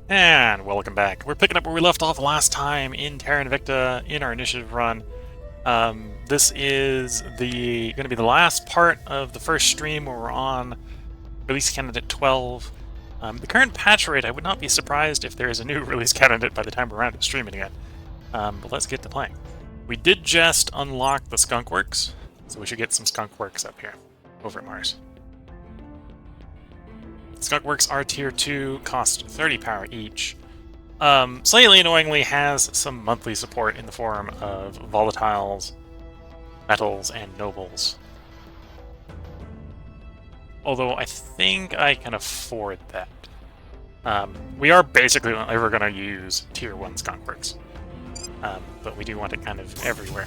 And welcome back. We're picking up where we left off last time in Terra Invicta in our initiative run. This is going to be the last part of the first stream where we're on release candidate 12. The current patch rate, I would not be surprised if there is a new release candidate by the time we're around to streaming again. But let's get to playing. We did just unlock the Skunk Works, so we should get some Skunk Works up here, over at Mars. Skunk Works are tier 2, cost 30 power each. Slightly annoyingly has some monthly support in the form of volatiles, metals, and nobles. Although I think I can afford that. We are basically ever going to use tier 1 Skunk Works, but we do want it kind of everywhere.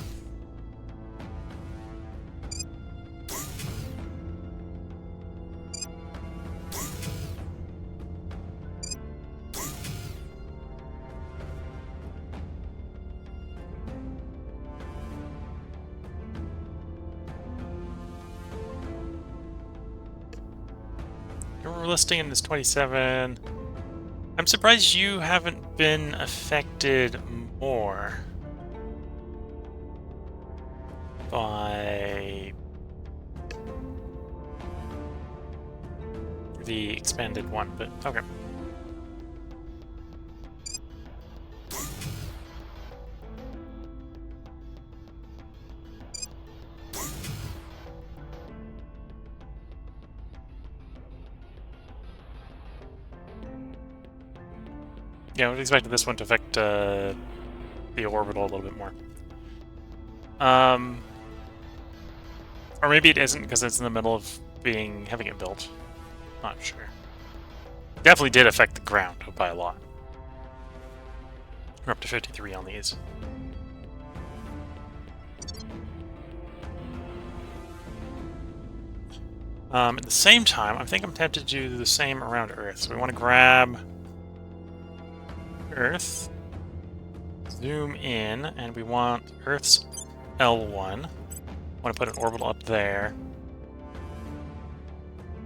Your listing is 27. I'm surprised you haven't been affected more by the expanded one, but okay. Yeah, I would expect this one to affect the orbital a little bit more. Or maybe it isn't because it's in the middle of having it built. Not sure. Definitely did affect the ground by a lot. We're up to 53 on these. At the same time, I think I'm tempted to do the same around Earth. So we want to grab Earth, zoom in, and we want Earth's L1. I want to put an orbital up there.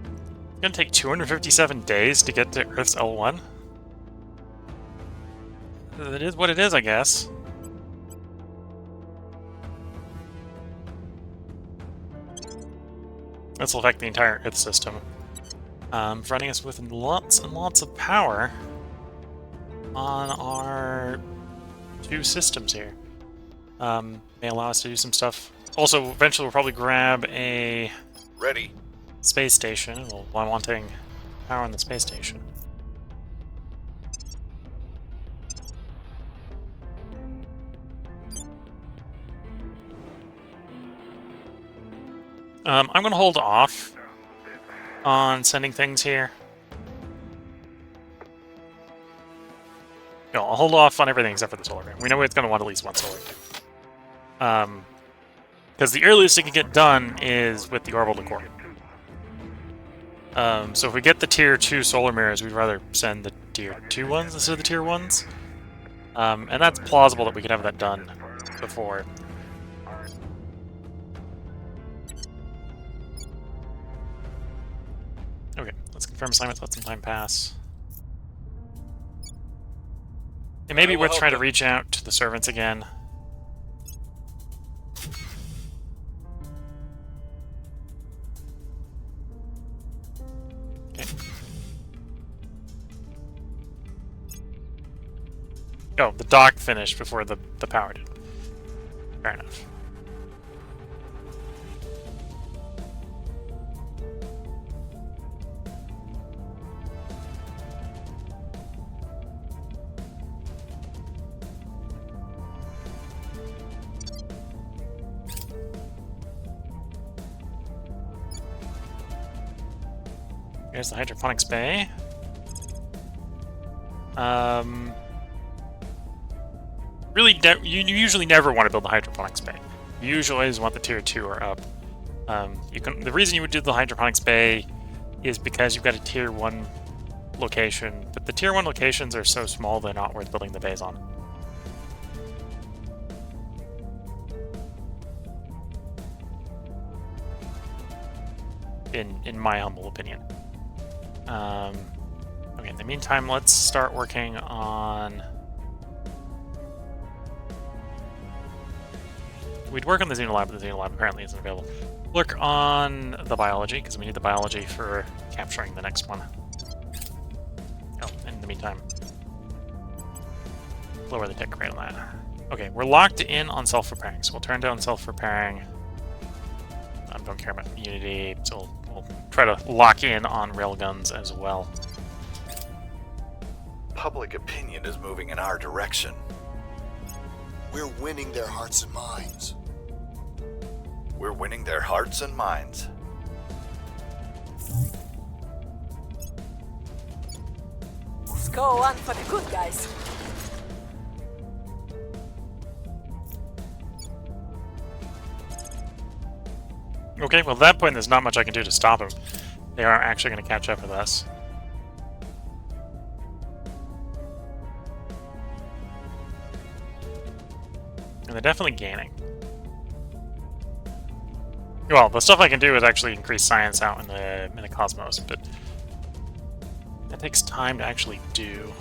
It's going to take 257 days to get to Earth's L1. It is what it is, I guess. This will affect the entire Earth system, providing us with lots and lots of power on our two systems here. May allow us to do some stuff. Also, eventually we'll probably grab a space station while wanting power on the space station. I'm going to hold off on sending things here. No, I'll hold off on everything except for the solar ring. We know it's going to want at least one solar ring. Because the earliest it can get done is with the orbital core. So if we get the tier 2 solar mirrors, we'd rather send the tier 2 ones instead of the tier 1s. And that's plausible that we could have that done before. Okay, let's confirm assignments, let some time pass. It may be worth trying to reach out to the servants again. Okay. Oh, the dock finished before the power did. Fair enough. Here's the hydroponics bay. Really, you usually never want to build the hydroponics bay. You usually always want the tier 2 or up. The reason you would do the hydroponics bay is because you've got a tier 1 location, but the tier 1 locations are so small they're not worth building the bays on. In my humble opinion. Okay. Okay, in the meantime, let's start working on... We'd work on the Xenolab, but the Xenolab apparently isn't available. Work on the biology, because we need the biology for capturing the next one. Oh, in the meantime, lower the tick rate on that. Okay, we're locked in on self-repairing, so we'll turn down self-repairing. I don't care about immunity, so we'll try to lock in on railguns as well. Public opinion is moving in our direction. We're winning their hearts and minds. We're winning their hearts and minds. Let's go on for the good guys. Okay, well at that point there's not much I can do to stop them. They aren't actually going to catch up with us. And they're definitely gaining. Well, the stuff I can do is actually increase science out in the cosmos, but that takes time to actually do.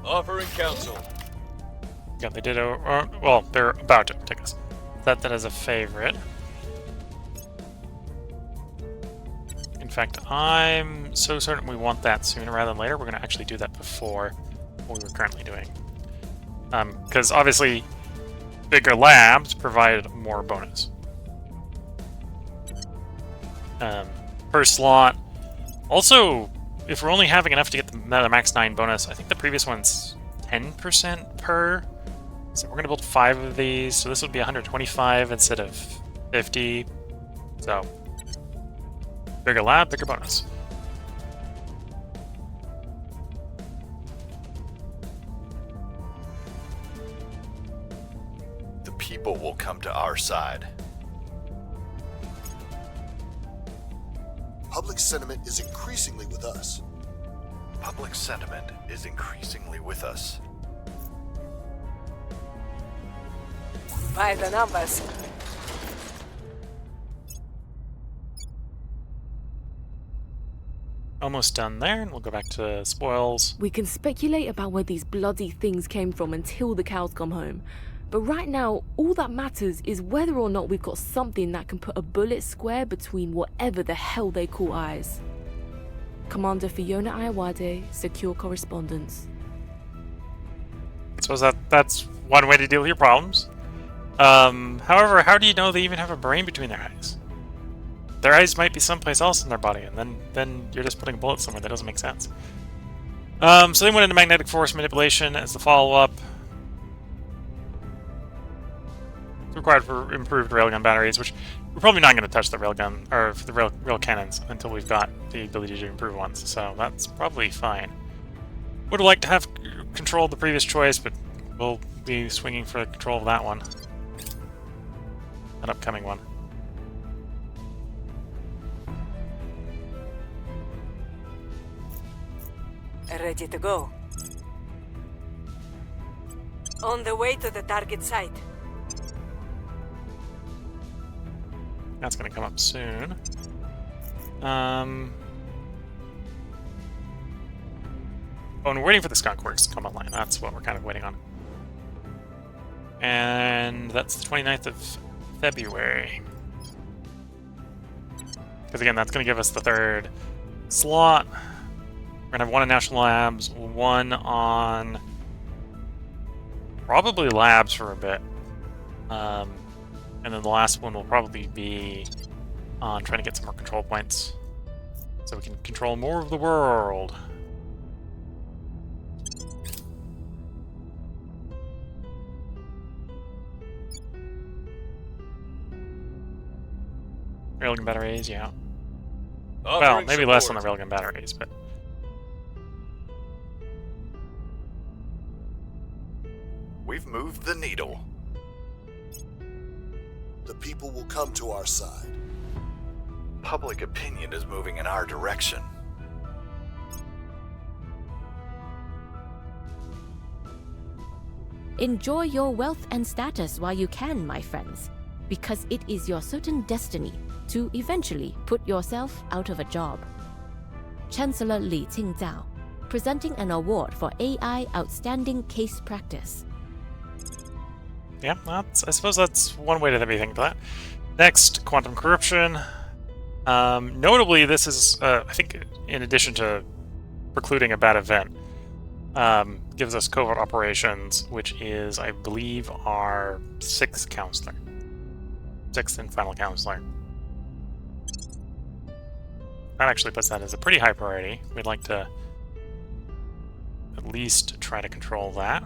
Offering counsel. Yeah, they did. Well, they're about to take us. Set that as a favorite. In fact, I'm so certain we want that sooner rather than later. We're going to actually do that before what we were currently doing. Because obviously, bigger labs provide more bonus. Per slot. Also, if we're only having enough to get the max 9 bonus, I think the previous one's 10% per. So we're going to build 5 of these. So this would be 125 instead of 50. So, bigger lab, bigger bonus. The people will come to our side. Public sentiment is increasingly with us. Public sentiment is increasingly with us. By the numbers. Almost done there, and we'll go back to spoils. We can speculate about where these bloody things came from until the cows come home. But right now, all that matters is whether or not we've got something that can put a bullet square between whatever the hell they call eyes. Commander Fiona Ayawade, secure correspondence. I suppose that's one way to deal with your problems. However, how do you know they even have a brain between their eyes? Their eyes might be someplace else in their body, and then you're just putting a bullet somewhere that doesn't make sense. So they went into magnetic force manipulation as the follow-up. It's required for improved railgun batteries, which we're probably not going to touch the railgun or the rail cannons until we've got the ability to improve ones. So that's probably fine. Would have liked to have controlled the previous choice, but we'll be swinging for control of that one. An upcoming one. Ready to go. On the way to the target site. That's going to come up soon. Oh, and we're waiting for the skunk works to come online. That's what we're kind of waiting on. And that's the 29th of February. Because again, that's going to give us the 3rd slot. We're going to have 1 on National Labs, 1 on probably Labs for a bit. And then the last one will probably be on trying to get some more control points. So we can control more of the world. Railgun batteries, yeah. Well, maybe less on the railgun batteries, but... We've moved the needle. The people will come to our side. Public opinion is moving in our direction. Enjoy your wealth and status while you can, my friends, because it is your certain destiny to eventually put yourself out of a job. Chancellor Li Qingzhao, presenting an award for AI Outstanding Case Practice. Yeah, I suppose that's one way to be thinking about that. Next, quantum corruption. Notably, this is, I think, in addition to precluding a bad event, gives us covert operations, which is, I believe, our 6th counselor. 6th and final counselor. That actually puts that as a pretty high priority. We'd like to at least try to control that.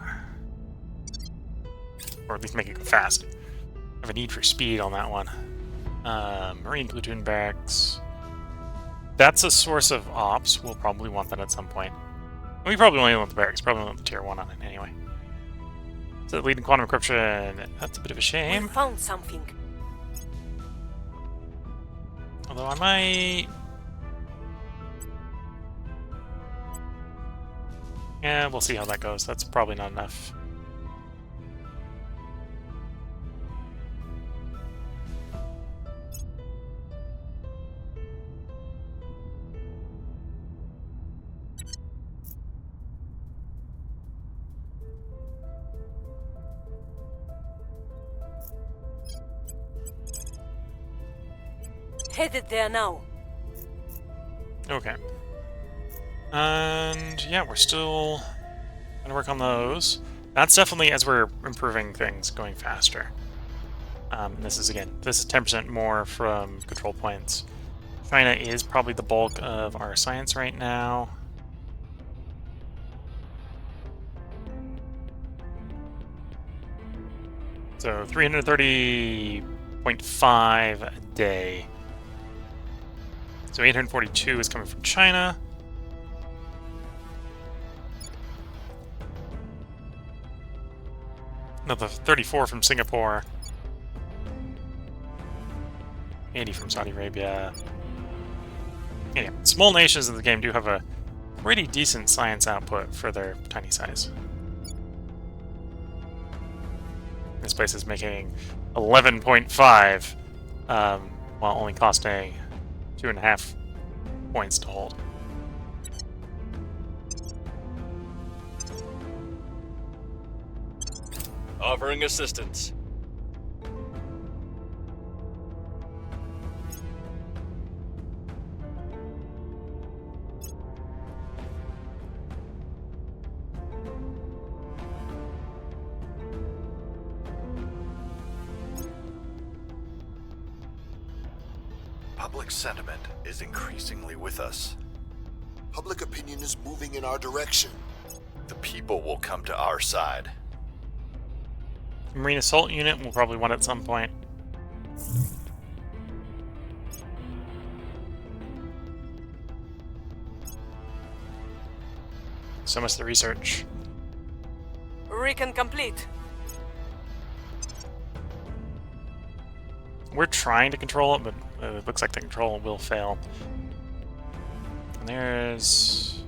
Or at least make it go fast. I have a need for speed on that one. Marine platoon barracks. That's a source of ops. We'll probably want that at some point. We probably only want the barracks. Probably want the tier 1 on it anyway. So leading quantum encryption. That's a bit of a shame. We found something. Although I might... Yeah, we'll see how that goes. That's probably not enough. Headed there now. Okay. And yeah, we're still gonna work on those. That's definitely, as we're improving things, going faster. This is 10% more from control points. China is probably the bulk of our science right now. So 330.5 a day. So 842 is coming from China. Another 34 from Singapore. 80 from Saudi Arabia. Anyway, small nations in the game do have a pretty decent science output for their tiny size. This place is making 11.5 while only costing 2.5 points to hold. Offering assistance. Public sentiment is increasingly with us. Public opinion is moving in our direction. The people will come to our side. Marine assault unit will probably want at some point. So much the research. Recon complete. We're trying to control it, but it looks like the control will fail. And there's...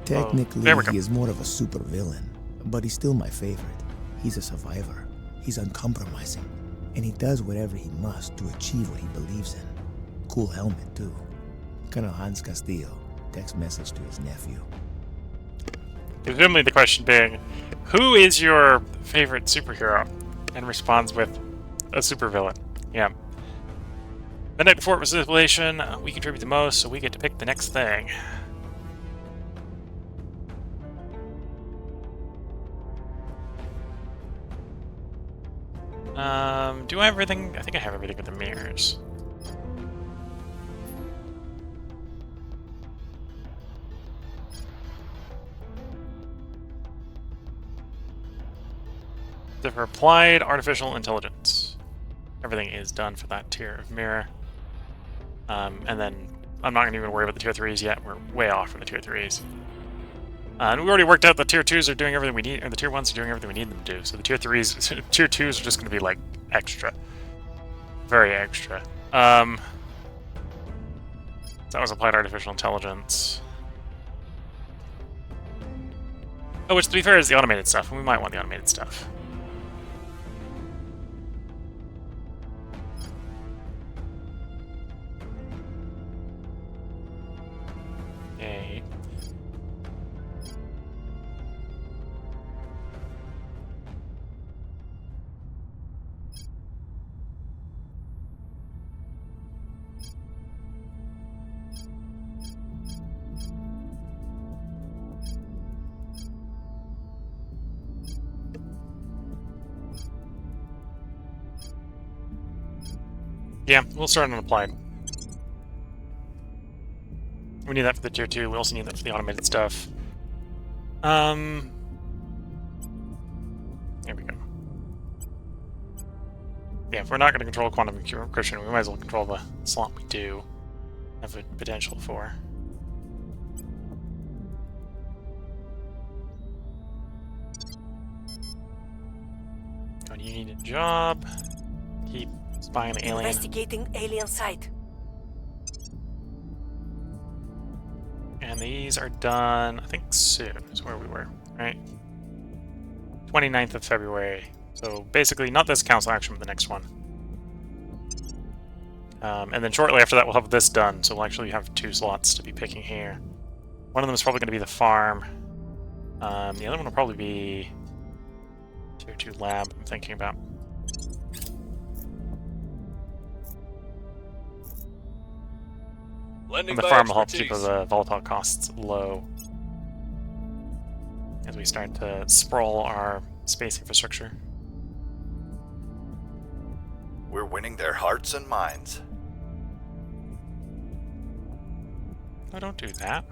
Technically, there we go. he is more of a supervillain, but he's still my favorite. He's a survivor. He's uncompromising, and he does whatever he must to achieve what he believes in. Cool helmet, too. Colonel Hans Castillo, text message to his nephew. Presumably the question being, who is your favorite superhero? And responds with a supervillain. Yeah. The night before manipulation, we contribute the most, so we get to pick the next thing. Do I have everything? I think I have everything with the mirrors. So for applied artificial intelligence, everything is done for that tier of mirror. And then I'm not going to even worry about the tier 3s yet. We're way off for the tier 3s. And we already worked out the tier 2s are doing everything we need, and the tier 1s are doing everything we need them to do. So the tier 3s, tier 2s are just going to be like extra. Very extra. That was applied artificial intelligence. Oh, which to be fair is the automated stuff, and we might want the automated stuff. Okay. Yeah, we'll start on applied. We need that for the tier 2. We also need that for the automated stuff. There we go. Yeah, if we're not going to control quantum encryption, we might as well control the slot we do have a potential for. Oh, you need a job. Keep spying on the alien. Investigating alien site. And these are done, I think soon is where we were, right? 29th of February. So basically, not this council action, but the next one. And then shortly after that, we'll have this done. So we'll actually have 2 slots to be picking here. One of them is probably going to be the farm. The other one will probably be tier 2 lab, I'm thinking about. And the farm will help keep the volatile costs low as we start to sprawl our space infrastructure. We're winning their hearts and minds. Oh, don't do that.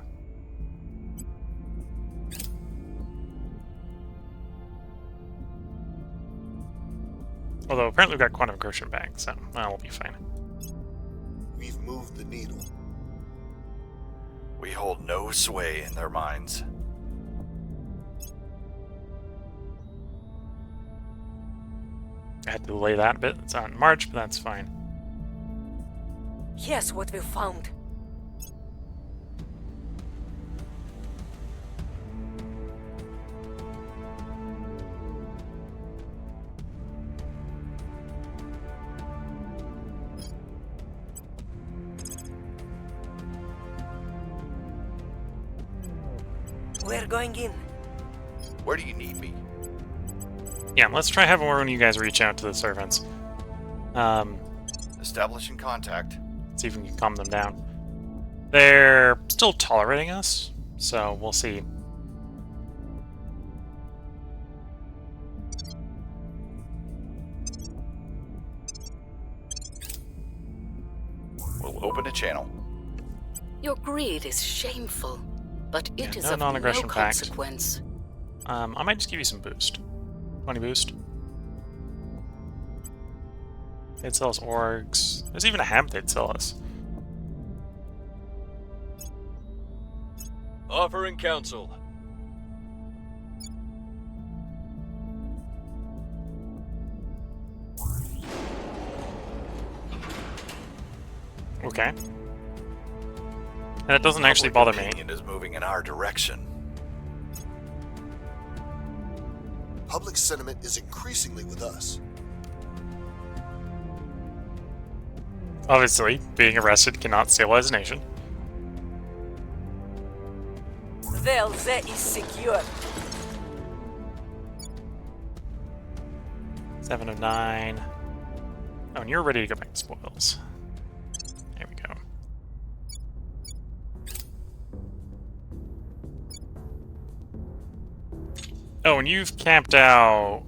Although apparently we've got quantum encryption back, so we'll be fine. We've moved the needle. We hold no sway in their minds. I had to delay that a bit. It's on March, but that's fine. Here's what we found. We're going in. Where do you need me? Yeah, let's try having one of you guys reach out to the servants. Establishing contact. See if we can calm them down. They're still tolerating us, so we'll see. We'll open a channel. Your greed is shameful, but it is no of no non-aggression pact. consequence. I might just give you some boost. 20 boost. They'd sell us orgs. There's even a hemp they'd sell us. Offering counsel. Okay. And it doesn't actually bother me. Opinion is moving in our direction. Public sentiment is increasingly with us. Obviously, being arrested cannot stabilize a nation. Well, that is secure. 7 of 9. Oh, and you're ready to go back to spoils. There we go. Oh, and you've camped out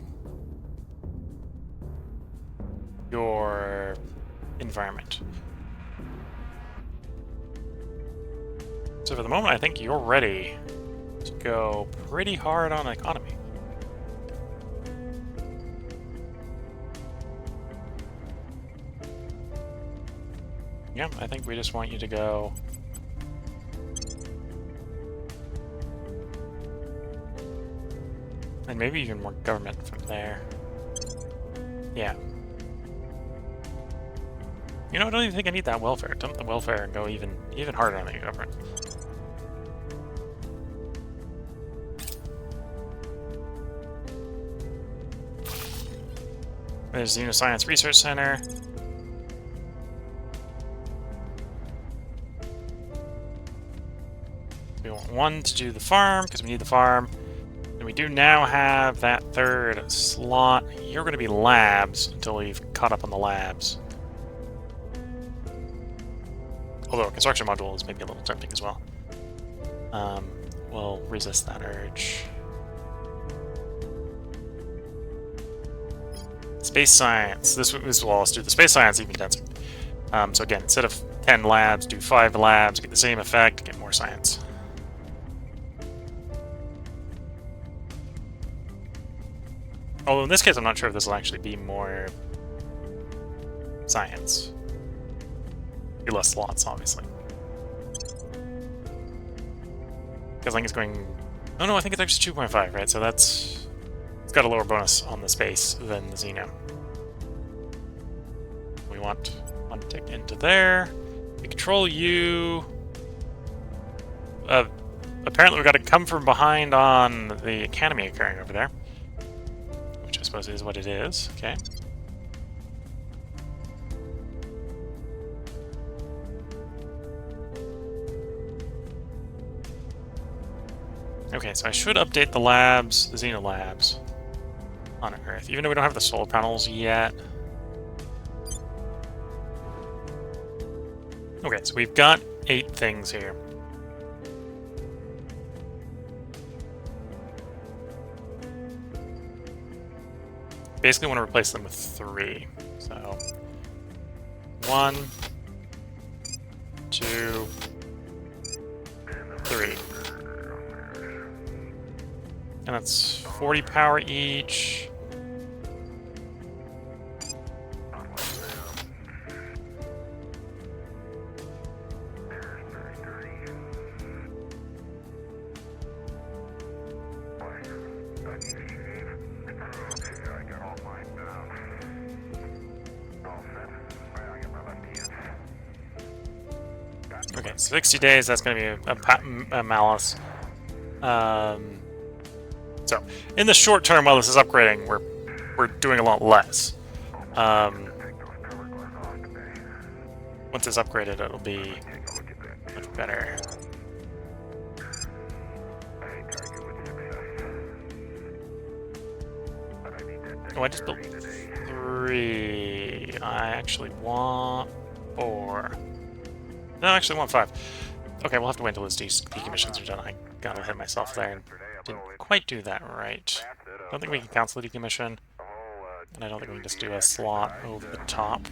your environment. So for the moment, I think you're ready to go pretty hard on the economy. Yeah, I think we just want you to go. And maybe even more government from there. Yeah. You know, I don't even think I need that welfare. Dump the welfare and go even harder on the government. There's the Uniscience Research Center. We want one to do the farm, because we need the farm. And we do now have that third slot. You're going to be labs until we've caught up on the labs. Although a construction module is maybe a little tempting as well. We'll resist that urge. Space science. This will all do the space science even denser. So again, instead of 10 labs, do 5 labs, get the same effect, get more science. Although in this case, I'm not sure if this will actually be more science. Be less slots, obviously. Because I think it's going... Oh no, I think it's actually 2.5, right? So that's... It's got a lower bonus on the space than the Xeno. We want one tick into there. We control you. Apparently we've got to come from behind on the Academy occurring over there. Which I suppose is what it is. Okay. Okay, so I should update the labs, the Xeno labs, on Earth, even though we don't have the solar panels yet. Okay, so we've got 8 things here. Basically want to replace them with 3. So 1, 2, 3. And that's 40 power each. Okay, 60 days, that's going to be a malice. So, in the short term, while this is upgrading, we're doing a lot less. Once it's upgraded, it'll be much better. Oh, I just built 3. I actually want 4. No, I actually want 5. Okay, we'll have to wait until those decommissions are done. I got ahead of myself there and didn't quite do that right. I don't think we can cancel the decommission, and I don't think we can just do a slot over the top.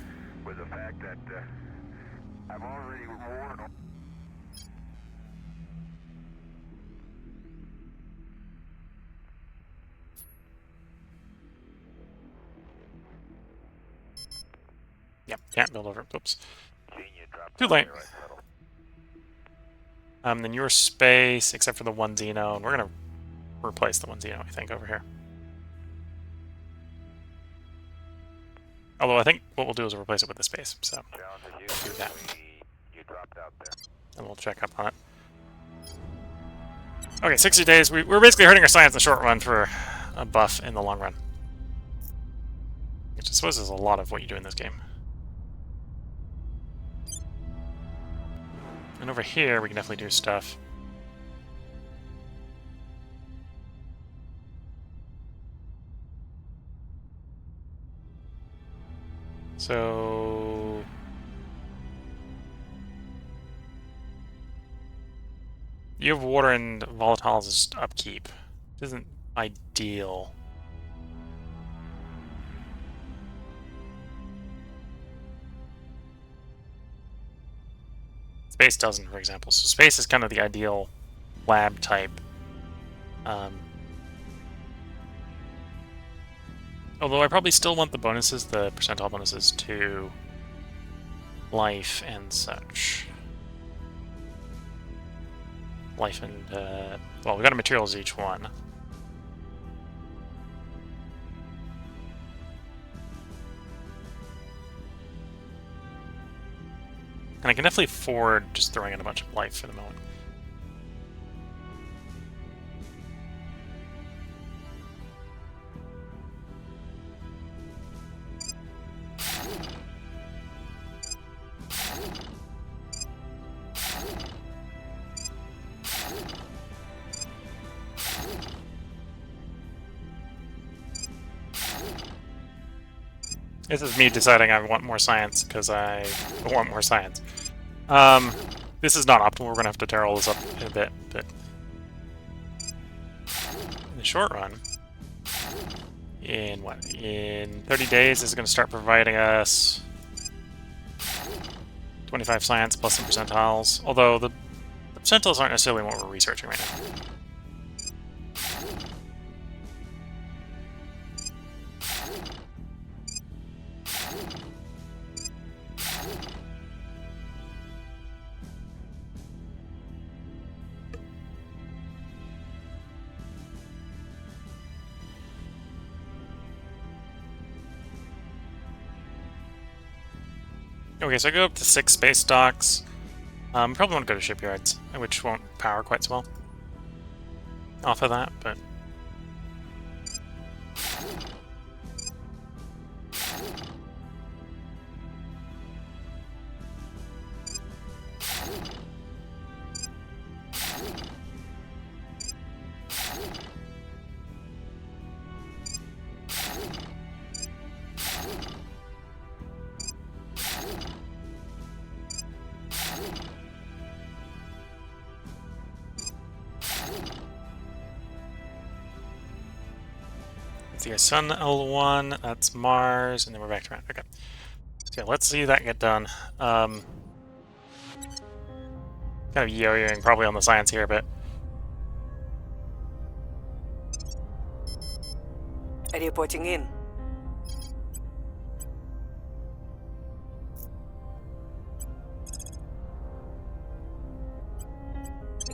Yep, can't build over. Oops. Too late. Then your space, except for the 1 Xeno, and we're gonna replace the 1 Xeno, I think, over here. Although I think what we'll do is we'll replace it with the space, so do that. And we'll check up on it. Okay, 60 days. We're basically hurting our science in the short run for a buff in the long run. Which I suppose is a lot of what you do in this game. And over here, we can definitely do stuff. So... you have water and volatiles as upkeep. Which isn't ideal. Space doesn't, for example. So space is kind of the ideal lab type. Although I probably still want the bonuses, the percentile bonuses to life and such. Life and, well, we got a materials each one. And I can definitely afford just throwing in a bunch of life for the moment. This is me deciding I want more science because I want more science. This is not optimal. We're gonna have to tear all this up in a bit, but in the short run, in 30 days, this is gonna start providing us 25 science plus some percentiles. Although the percentiles aren't necessarily what we're researching right now. Okay, so I go up to 6 space docks. Probably want to go to shipyards, which won't power quite so well off of that, but... Let's see, Sun L1, that's Mars, and then we're back to around. Okay. So yeah, let's see that get done. Kind of yo-yoing probably on the science here, but... Reporting in.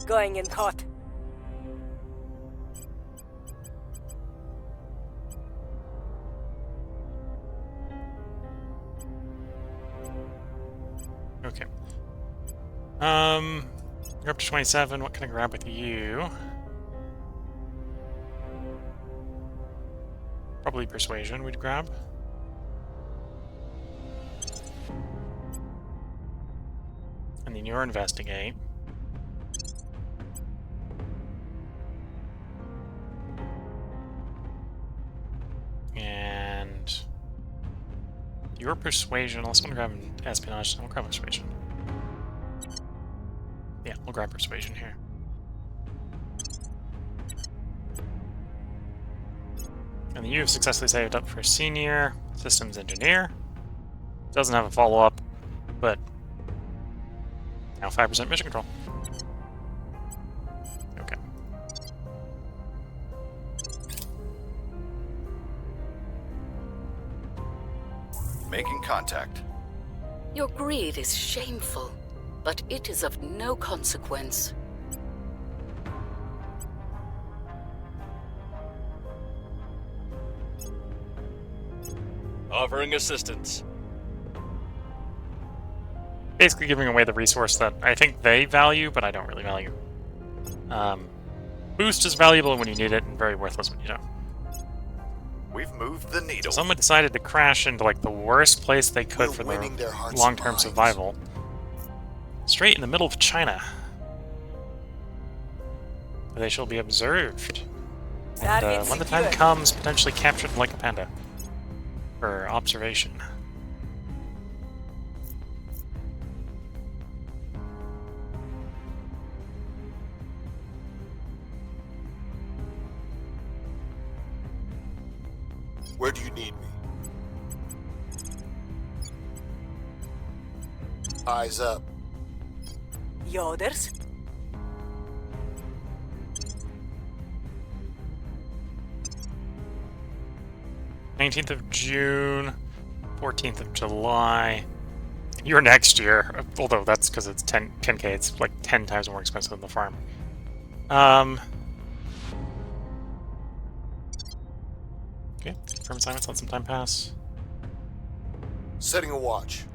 Going in hot. Okay. You're up to 27. What can I grab with you? Probably persuasion we'd grab. And then you're investigate. And your persuasion, unless I want to grab an espionage, so I'll grab persuasion. Yeah, we'll grab persuasion here. And then you have successfully saved up for senior systems engineer. Doesn't have a follow-up, but now 5% mission control. Okay. Making contact. Your greed is shameful, but it is of no consequence. Offering assistance. Basically giving away the resource that I think they value, but I don't really value. Boost is valuable when you need it, and very worthless when you don't. We've moved the needle. Someone decided to crash into like the worst place they could for their long-term survival. Straight in the middle of China. They shall be observed. And when the time comes, potentially captured like a panda. For observation. Where do you need me? Eyes up. Yoders? th of June, 14th of July. You're next year, although that's because it's 10K, it's like 10 times more expensive than the farm. Okay, confirm assignments, let some time pass. Setting a watch.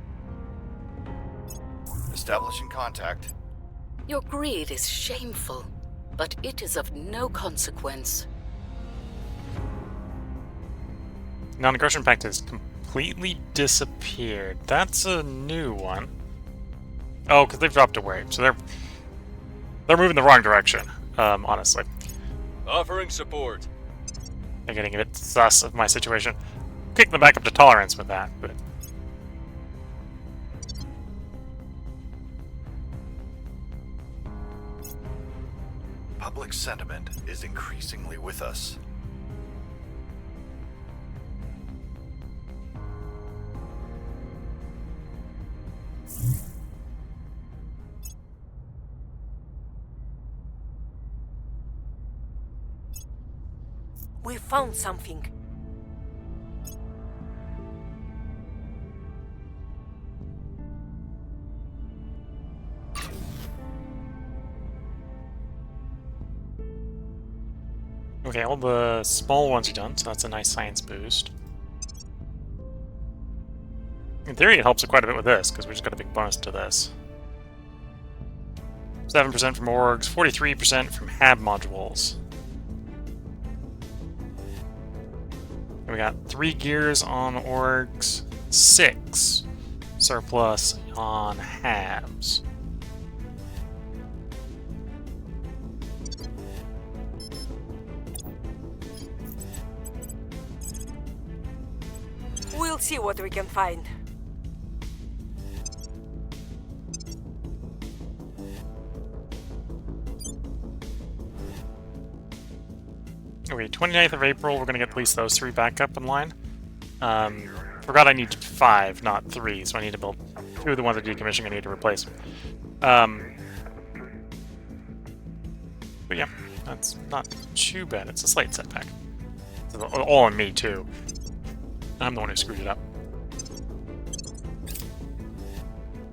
Establishing contact. Your greed is shameful, but it is of no consequence. Non-aggression pact has completely disappeared. That's a new one. Oh, because they've dropped away, so they're moving the wrong direction. Honestly, Offering support. they're getting a bit sus of my situation. kick them back up to tolerance with that, but... Public sentiment is increasingly with us. We found something. Okay, all the small ones are done, so that's a nice science boost. In theory, it helps quite a bit with this, because we just got a big bonus to this. 7% from orgs, 43% from HAB modules. And we got 3 gears on orgs, 6 surplus on HABs. We'll see what we can find. Okay, 29th of April, we're going to get at least those 3 back up in line. Forgot I need 5, not 3, so I need to build 2 of the ones that are decommissioning I need to replace. But yeah, that's not too bad. It's a slight setback. It's all on me, too. I'm the one who screwed it up.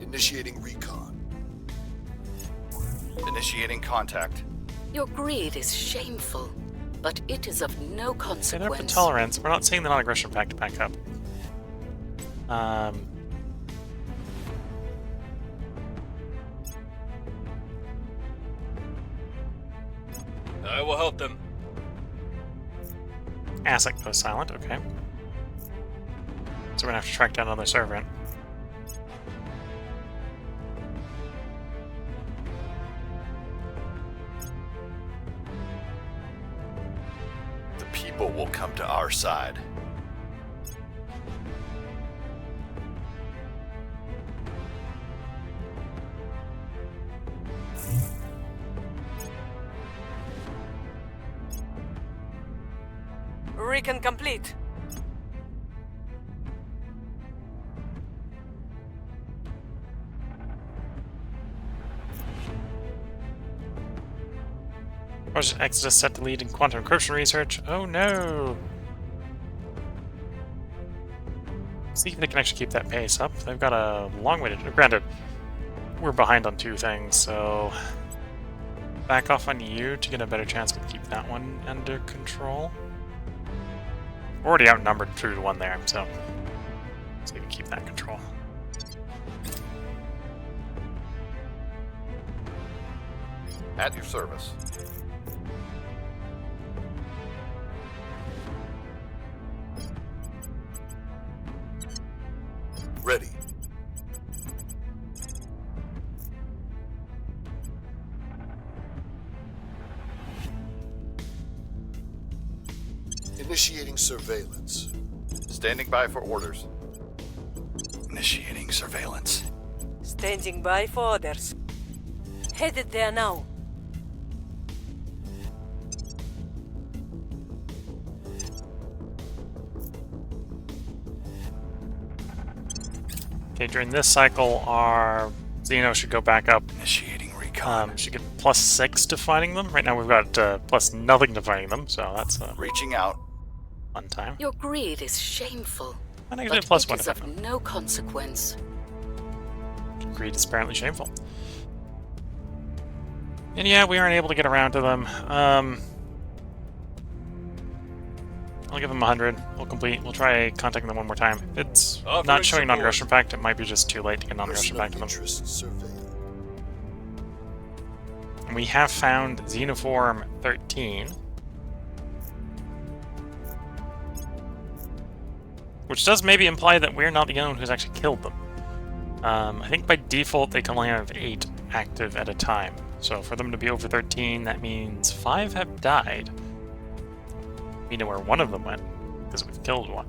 Initiating recon. Initiating contact. Your greed is shameful, but it is of no Okay, they're up to consequence. tolerance. We're not seeing the non-aggression pact to back up. I will help them. ASIC goes silent, okay. So we're gonna have to track down another servant. The people will come to our side. Recon complete. Project Exodus set to lead in quantum encryption research. Oh no! See if they can actually keep that pace up. They've got a long way to do. Granted, we're behind on 2 things, so back off on you to get a better chance to keep that one under control. We're already outnumbered 2 to 1 there, so we can keep that control. At your service. Ready. Initiating surveillance. Standing by for orders. Initiating surveillance. Standing by for orders. Headed there now. Okay, during this cycle, our Xeno should go back up. Initiating recon. Should get +6 to finding them. Right now we've got plus nothing to finding them, so that's a Reaching out. fun time. Your greed is shameful, And I but get +1 it is to of find them. no consequence. Greed is apparently shameful. And yeah, we aren't able to get around to them. I'll give them 100. We'll complete. We'll try contacting them one more time. If it's Offering not showing support. non-aggression pact, it might be just too late to get non-aggression Person pact of to them. interest surveilled. And we have found Xenoform 13. Which does maybe imply that we're not the only one who's actually killed them. I think by default they can only have 8 active at a time. So for them to be over 13, that means 5 have died. We know where one of them went, because we've killed one.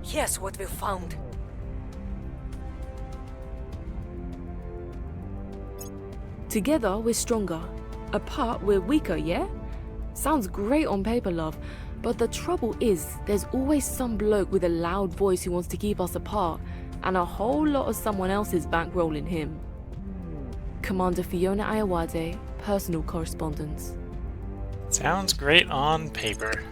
Yes, what we found. Together, we're stronger. Apart, we're weaker, yeah? Sounds great on paper, love. But the trouble is, there's always some bloke with a loud voice who wants to keep us apart, and a whole lot of someone else's bankrolling him. Commander Fiona Ayawade, personal correspondence. Sounds great on paper.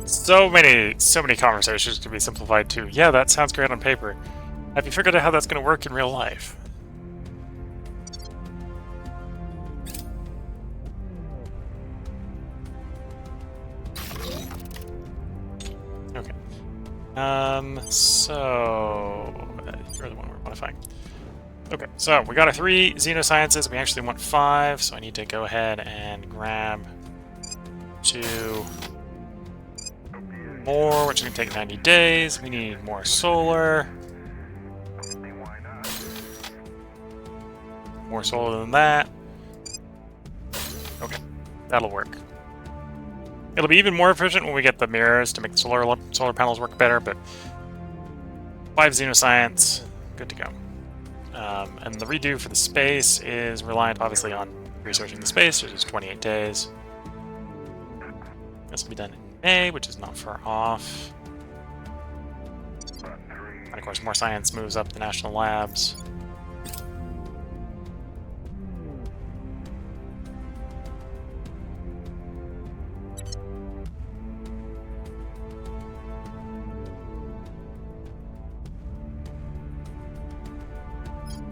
So many conversations can be simplified to, yeah, that sounds great on paper. Have you figured out how that's going to work in real life? Okay. You're the one we're modifying. Okay, so we got our 3 xenosciences. We actually want 5, so I need to go ahead and grab 2 more, which is going to take 90 days. We need more solar. More solar than that. Okay, that'll work. It'll be even more efficient when we get the mirrors to make the solar panels work better, but 5 xenoscience, good to go. And the redo for the space is reliant, obviously, on researching the space, which is 28 days. This will be done in May, which is not far off. And of course, more science moves up the national labs.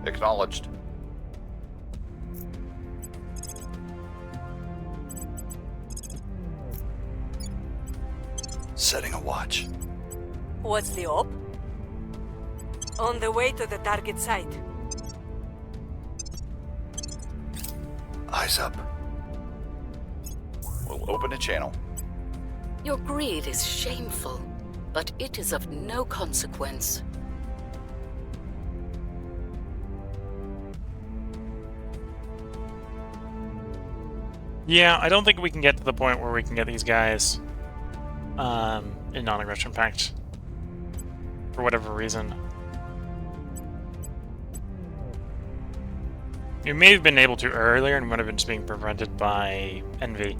Acknowledged. Setting a watch. What's the op? On the way to the target site. Eyes up. We'll open a channel. Your greed is shameful, but it is of no consequence. Yeah, I don't think we can get to the point where we can get these guys in non-aggression pact for whatever reason. You may have been able to earlier and would have been just being prevented by envy.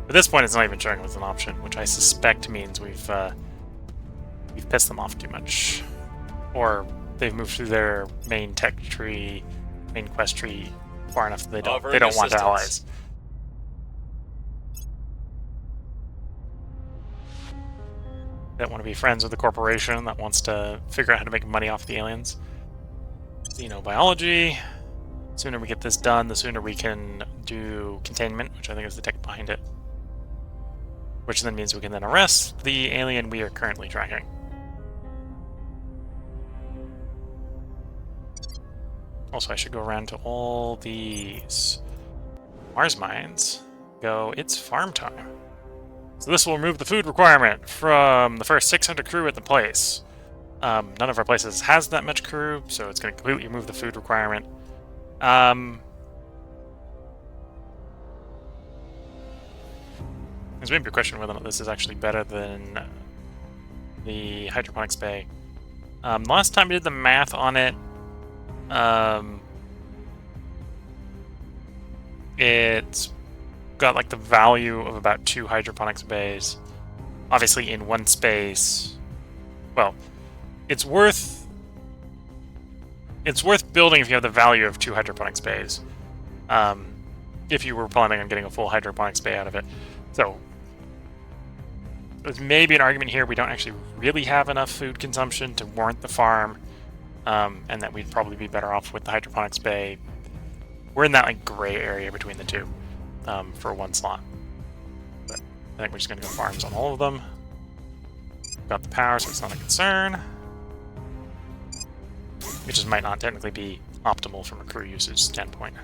At this point, it's not even showing as an option, which I suspect means we've pissed them off too much, or they've moved through their main tech tree, main quest tree far enough that they don't want allies. They don't want to be friends with the corporation that wants to figure out how to make money off the aliens. Xenobiology. The sooner we get this done, the sooner we can do containment, which I think is the tech behind it. Which then means we can then arrest the alien we are currently tracking. Also, I should go around to all these Mars mines. It's farm time. So this will remove the food requirement from the first 600 crew at the place. None of our places has that much crew, so it's going to completely remove the food requirement. There's maybe a question whether or not this is actually better than the hydroponics bay. Last time we did the math on it, it's got like the value of about 2 hydroponics bays. Obviously in one space, well, it's worth building if you have the value of 2 hydroponics bays. If you were planning on getting a full hydroponics bay out of it. So there's maybe an argument here we don't actually really have enough food consumption to warrant the farm, and that we'd probably be better off with the hydroponics bay. We're in that like gray area between the two for one slot. But I think we're just going to go farms on all of them. We've got the power, so it's not a concern. It just might not technically be optimal from a crew usage standpoint.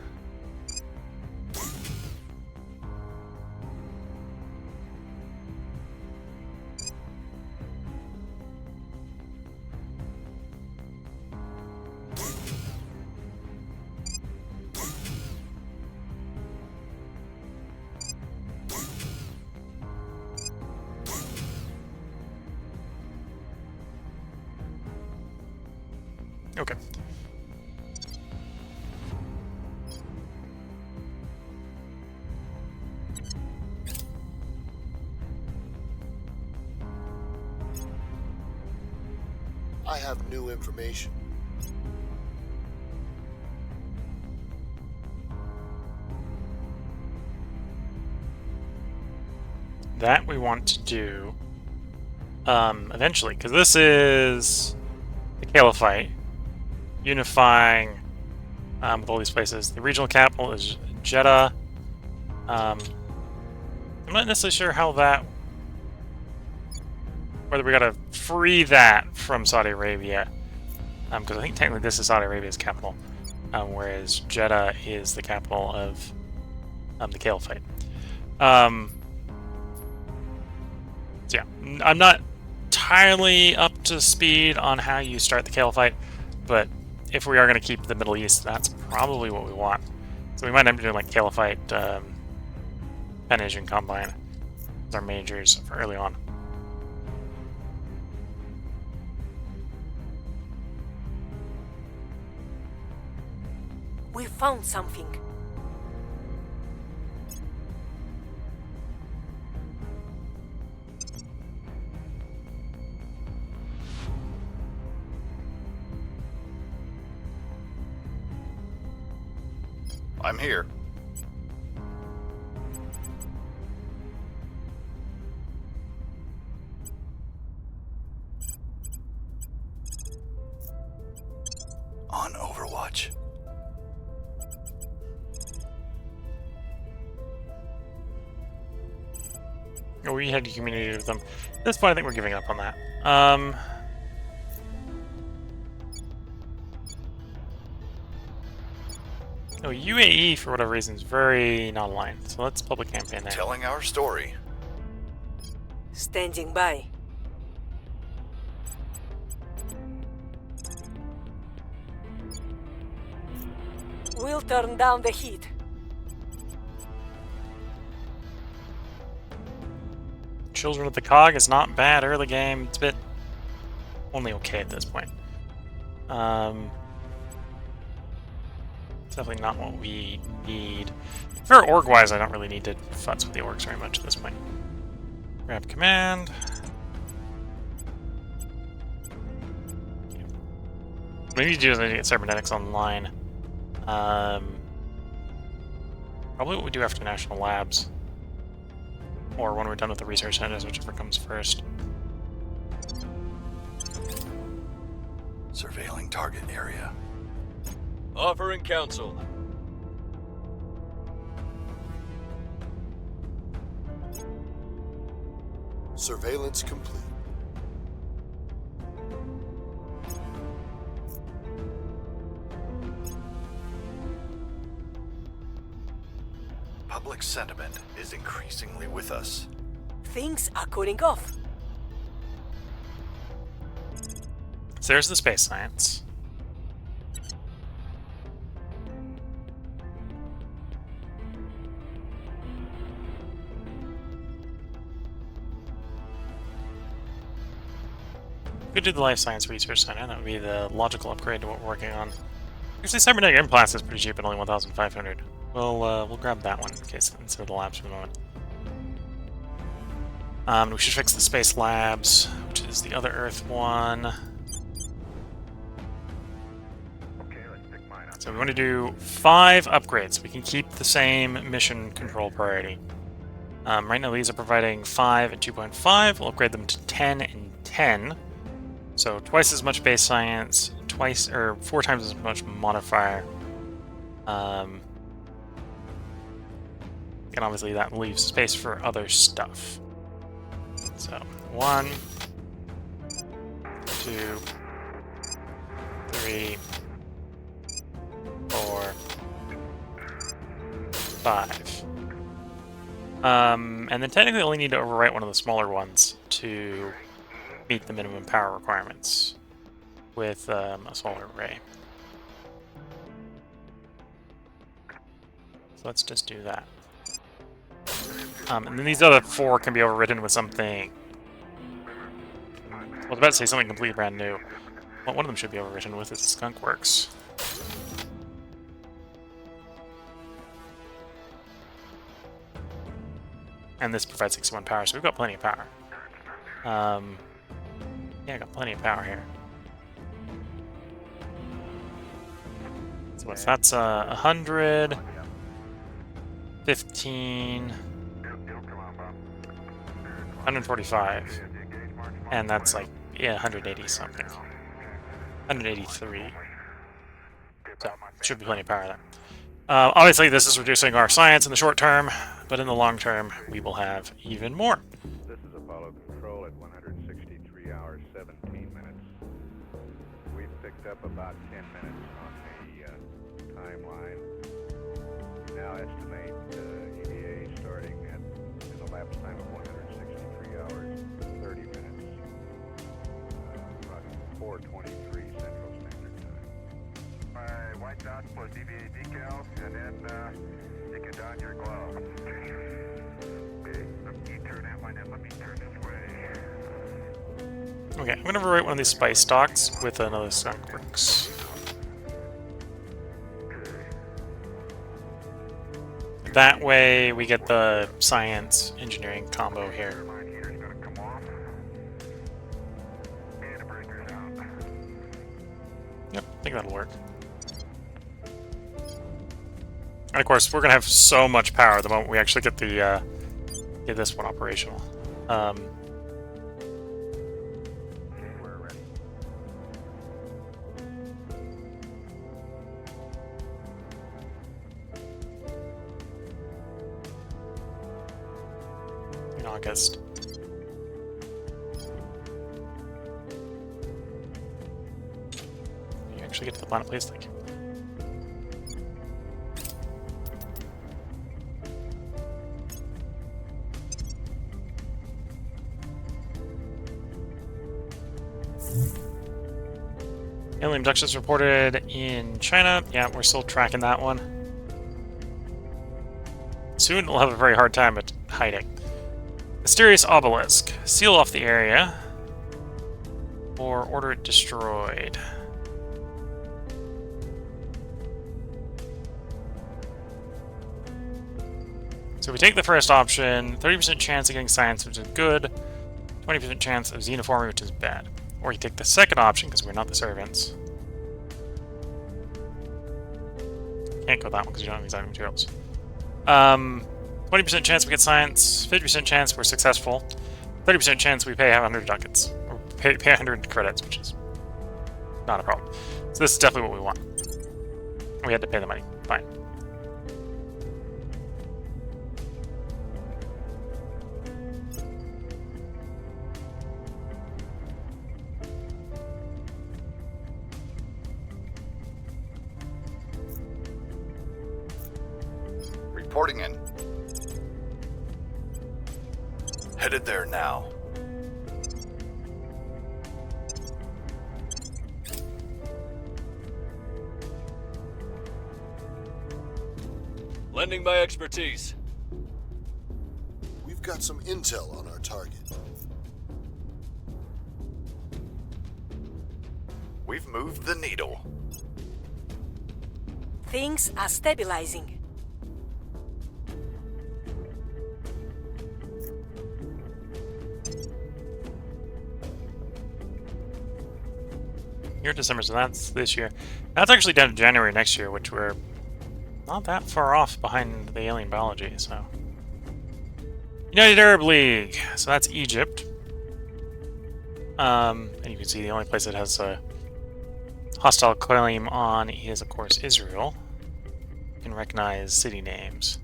Okay. I have new information. That we want to do eventually, because this is the Caliphate unifying with all these places. The regional capital is Jeddah. I'm not necessarily sure how that, whether we gotta free that from Saudi Arabia, because I think technically this is Saudi Arabia's capital, whereas Jeddah is the capital of the Caliphate. So yeah, I'm not entirely up to speed on how you start the Caliphate, but if we are going to keep the Middle East, that's probably what we want. So we might end up doing like Caliphate, Penage, and Combine as our majors for early on. We found something. I'm here. On Overwatch. Oh, we had to communicate with them. At this point, I think we're giving up on that. Oh, UAE, for whatever reason, is very not aligned. So let's public campaign there. Telling our story. Standing by. We'll turn down the heat. Children of the Cog is not bad early game. It's a bit only okay at this point. It's definitely not what we need. For org-wise, I don't really need to futz with the orgs very much at this point. Grab command. What we need to do is I need to get cybernetics online. Probably what we do after National Labs. Or when we're done with the research centers, whichever comes first. Surveilling target area. Offering counsel. Surveillance complete. Public sentiment is increasingly with us. Things are cooling off. So there's the space science. We could do the Life Science Research Center. That would be the logical upgrade to what we're working on. Actually, cybernetic implants is pretty cheap at only 1,500. We'll grab that one in case instead of the labs for the moment. We should fix the space labs, which is the other Earth one. So we want to do 5 upgrades. We can keep the same mission control priority. Right now these are providing 5 and 2.5. We'll upgrade them to 10 and 10. So twice as much base science, 4 times as much modifier. And obviously that leaves space for other stuff. So 1, 2, 3, 4, 5. And then technically only need to overwrite one of the smaller ones to meet the minimum power requirements with a solar array. So let's just do that. And then these other 4 can be overridden with something... I was about to say something completely brand new. Well, one of them should be overwritten with its skunk works. And this provides 61 power, so we've got plenty of power. Yeah, got plenty of power here. So what's that's 100, 15, 145, and that's like, yeah, 180 something. 183. So, should be plenty of power there. Obviously, this is reducing our science in the short term, but in the long term, we will have even more. This is Apollo Control at 163 hours, 17 minutes. We've picked up about 10 minutes on the timeline. We now estimate EVA starting at an elapsed time of 163 hours, 30 minutes. About 4:23 Central Standard Time. Alright, white dot plus EVA decal, and then you can don your glove. Okay, let me turn that one in, let me turn this way. Okay, I'm gonna overwrite one of these spice stocks with another skunk works. That way we get the science engineering combo here. Yep, I think that'll work. And of course, we're gonna have so much power the moment we actually get the get this one operational. In August. You actually get to the planet, please, thank you. Alien abductions reported in China. Yeah, we're still tracking that one. Soon we'll have a very hard time at hiding. Mysterious obelisk. Seal off the area. Or order it destroyed. So we take the first option. 30% chance of getting science, which is good. 20% chance of xenoforming, which is bad. Or you take the second option, because we're not the servants. Can't go that one, because you don't have exotic materials. 20% chance we get science, 50% chance we're successful, 30% chance we pay 100 ducats. Or pay 100 credits, which is not a problem. So this is definitely what we want. We had to pay the money. Fine. Reporting in. Headed there now. Lending my expertise. We've got some intel on our target. We've moved the needle. Things are stabilizing. Here December, so that's this year. That's actually down to January next year, which we're not that far off behind the alien biology, so. United Arab League. So that's Egypt. And you can see the only place that has a hostile claim on is, of course, Israel. You can recognize city names.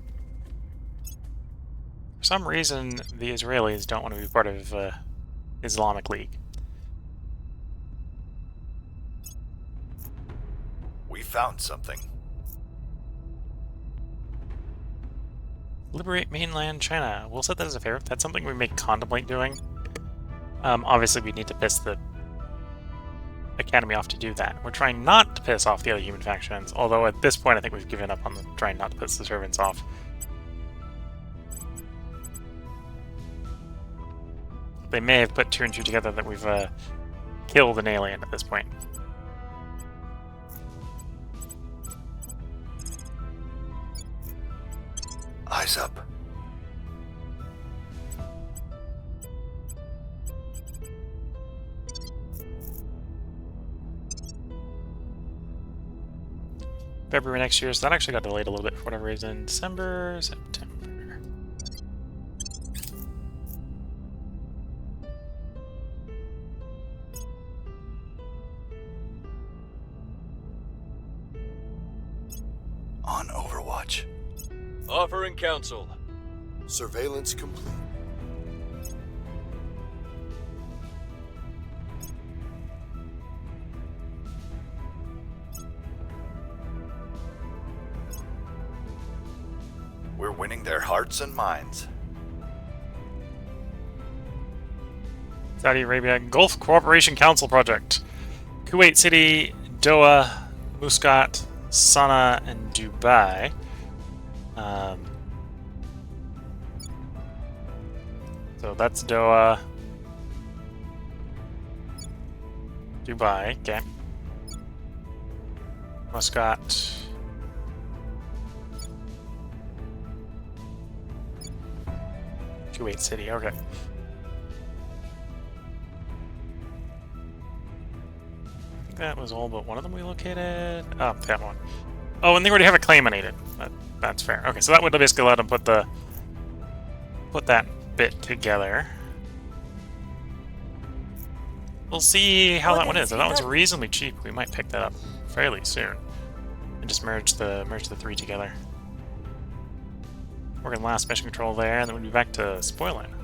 For some reason, the Israelis don't want to be part of Islamic League. We found something. Liberate mainland China. We'll set that as a favorite. That's something we may contemplate doing. Obviously, we need to piss the Academy off to do that. We're trying not to piss off the other human factions, although at this point I think we've given up on trying not to piss the servants off. They may have put two and two together that we've killed an alien at this point. Eyes up. February next year, so that actually got delayed a little bit for whatever reason. December, September. On Overwatch. Offering counsel. Surveillance complete. We're winning their hearts and minds. Saudi Arabia Gulf Cooperation Council Project. Kuwait City, Doha, Muscat, Sana'a, and Dubai. So that's Doha. Dubai, okay. Muscat. Kuwait City, okay. I think that was all but one of them we located. Oh, that one. Oh, and they already have a claim on it. That's fair. Okay, so that would basically let them put that bit together. We'll see how that one is. If that one's reasonably cheap, we might pick that up fairly soon. And just merge the three together. We're gonna last mission control there, and then we'll be back to spoiling.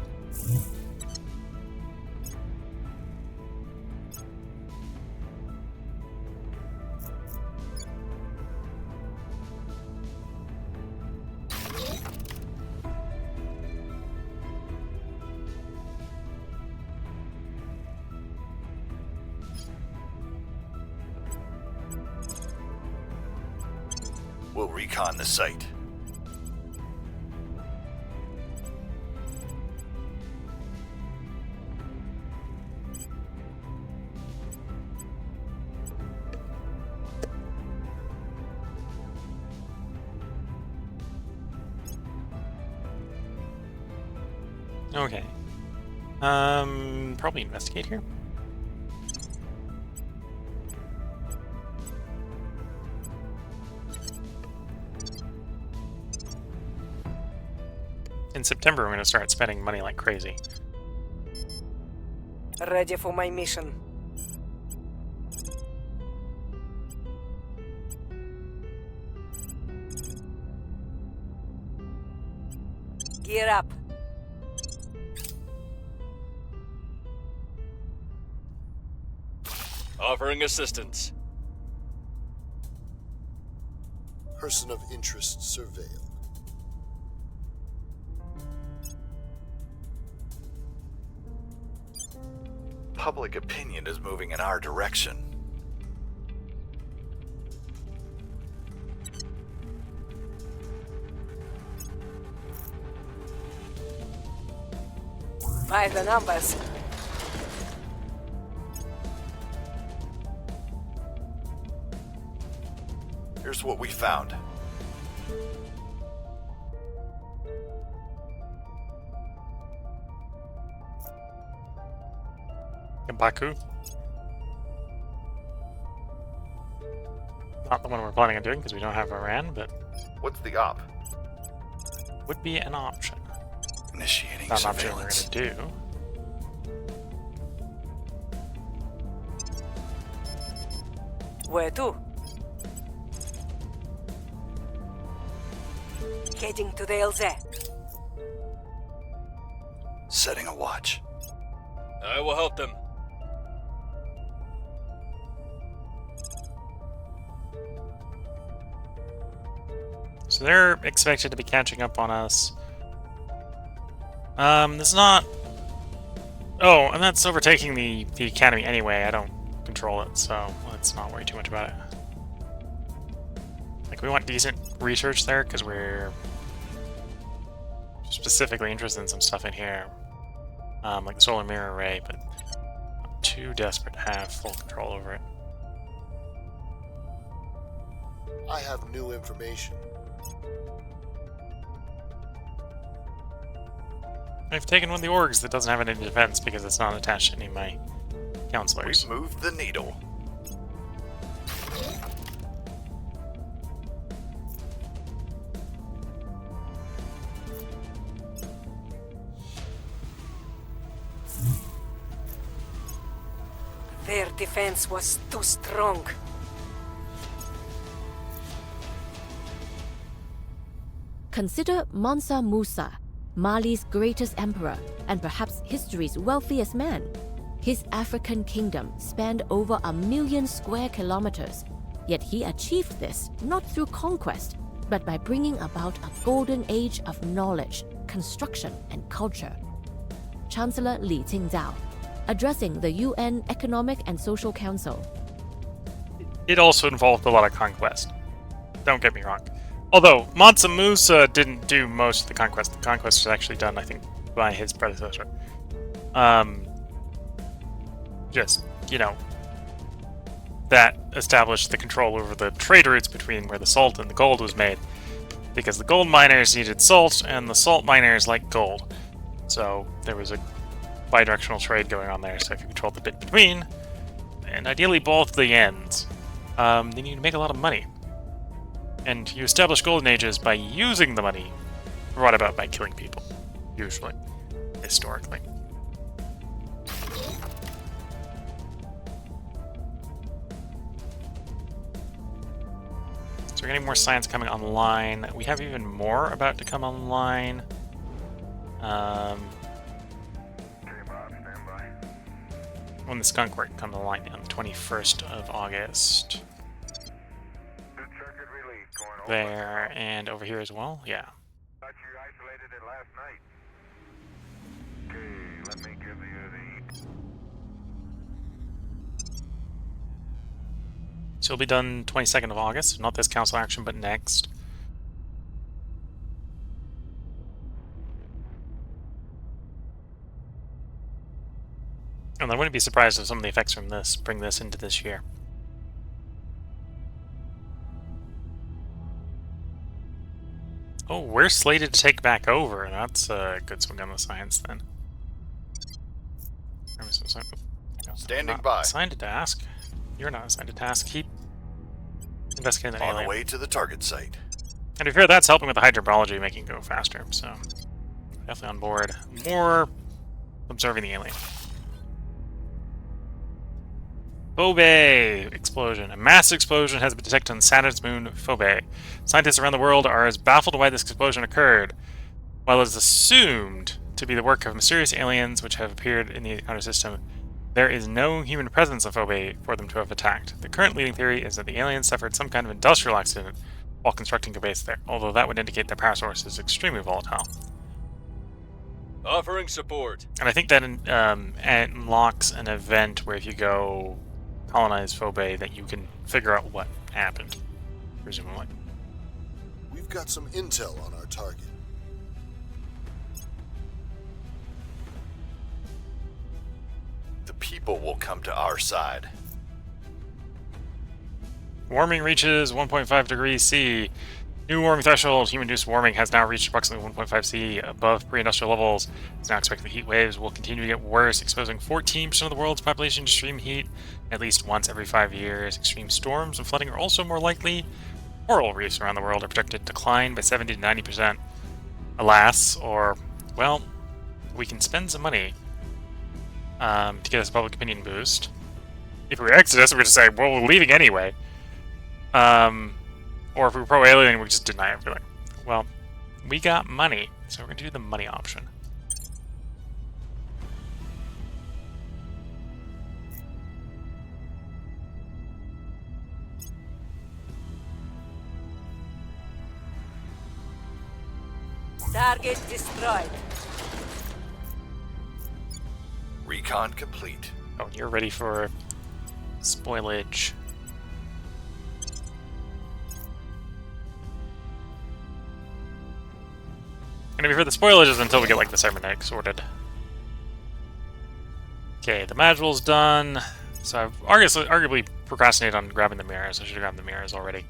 We'll recon the site. Okay. Probably investigate here. In September, we're going to start spending money like crazy. Ready for my mission. Gear up. Offering assistance. Person of interest surveilled. Public opinion is moving in our direction. By the numbers. Here's what we found. In Baku. Not the one we're planning on doing because we don't have Iran, but What's the op? would be an option. Initiating Not an option we're surveillance. going to do. Where to? Heading to the LZ. Setting a watch. I will help them. So they're expected to be catching up on us. This is not... Oh, and that's overtaking the academy anyway. I don't control it, so let's not worry too much about it. Like, we want decent research there, because we're specifically interested in some stuff in here. Like the solar mirror array, but too desperate to have full control over it. I have new information. I've taken one of the orgs that doesn't have any defense because it's not attached to any of my counselors. We've moved the needle. Their defense was too strong. Consider Mansa Musa, Mali's greatest emperor and perhaps history's wealthiest man. His African kingdom spanned over 1 million square kilometers, yet he achieved this not through conquest, but by bringing about a golden age of knowledge, construction, and culture. Chancellor Li Qingdao, addressing the UN Economic and Social Council. It also involved a lot of conquest. Don't get me wrong. Although, Mansa Musa didn't do most of the conquest. The conquest was actually done, I think, by his predecessor. Just, you know, that established the control over the trade routes between where the salt and the gold was made. Because the gold miners needed salt, and the salt miners liked gold. So, there was a bi-directional trade going on there, so if you controlled the bit between, and ideally both the ends, then you make a lot of money. And you establish golden ages by using the money brought about by killing people, usually, historically. So we're getting more science coming online. We have even more about to come online. When the skunk work comes online on the 21st of August. There, and over here as well, yeah. Thought you isolated it last night. Okay, let me give you the... So it'll be done 22nd of August, not this council action, but next. And I wouldn't be surprised if some of the effects from this bring this into this year. Oh, we're slated to take back over. That's a good swing on the science, then. Standing not by. Assigned to task. You're not assigned to task. Keep investigating that On alien. the way to the target site. And if you're that's helping with the hydrobiology, making it go faster. So, definitely on board. More observing the alien. Phobos explosion. A massive explosion has been detected on Saturn's moon, Phobos. Scientists around the world are as baffled why this explosion occurred. While it is assumed to be the work of mysterious aliens which have appeared in the outer system, there is no human presence of Phobos for them to have attacked. The current leading theory is that the aliens suffered some kind of industrial accident while constructing a base there, although that would indicate their power source is extremely volatile. Offering support. And I think that unlocks an event where if you go colonize Phobos, that you can figure out what happened, presumably. We've got some intel on our target. The people will come to our side. Warming reaches 1.5 degrees C. New warming threshold. Human-induced warming has now reached approximately 1.5 C above pre-industrial levels. It's now expected the heat waves will continue to get worse, exposing 14% of the world's population to extreme heat at least once every 5 years. Extreme storms and flooding are also more likely. Coral reefs around the world are projected to decline by 70 to 90%. Alas, or, well, we can spend some money to get us a public opinion boost. If we exit us, we're going to say, well, we're leaving anyway. Or if we're pro-alien, we just deny everything. Well, we got money, so we're going to do the money option. Target destroyed. Recon complete. Oh, you're ready for spoilage. Gonna be for the spoilages until we get like the cybernetic sorted. Okay, the modul's done. So I've arguably procrastinated on grabbing the mirrors. I should have grabbed the mirrors already.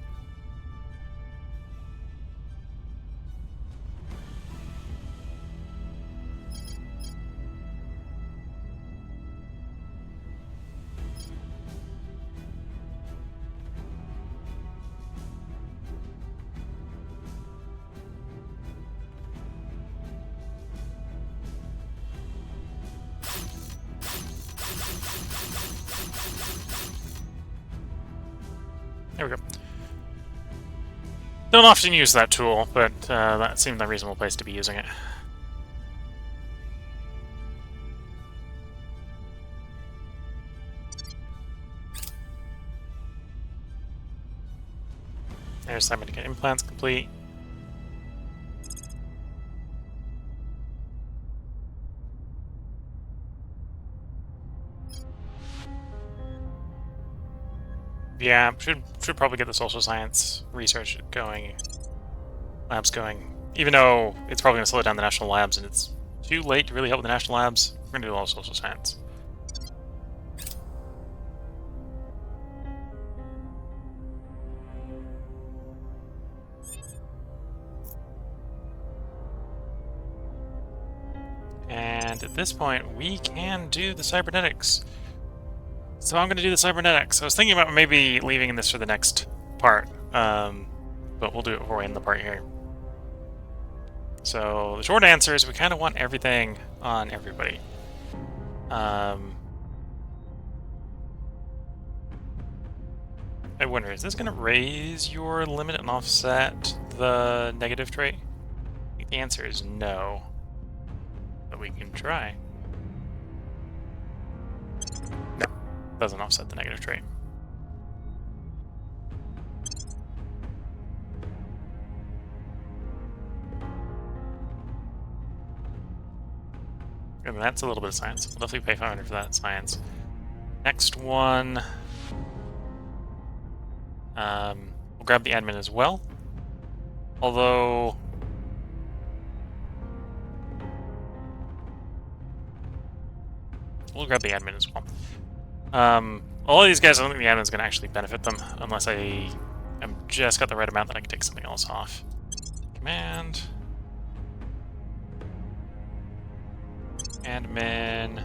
There we go. Don't often use that tool, but that seemed a reasonable place to be using it. There's time to get implants complete. Yeah, should probably get the social science research going, labs going. Even though it's probably going to slow down the national labs, and it's too late to really help with the national labs, we're going to do all social science. And at this point, we can do the cybernetics. So I'm going to do the cybernetics. I was thinking about maybe leaving this for the next part, but we'll do it before we end the part here. So the short answer is we kind of want everything on everybody. I wonder, is this going to raise your limit and offset the negative trait? I think the answer is no, but we can try. No, doesn't offset the negative trait. And that's a little bit of science. We'll definitely pay 500 for that science. Next one, we'll grab the admin as well. Although we'll grab the admin as well. All of these guys, I don't think the admin's going to actually benefit them unless I am just got the right amount that I can take something else off. Command. Admin,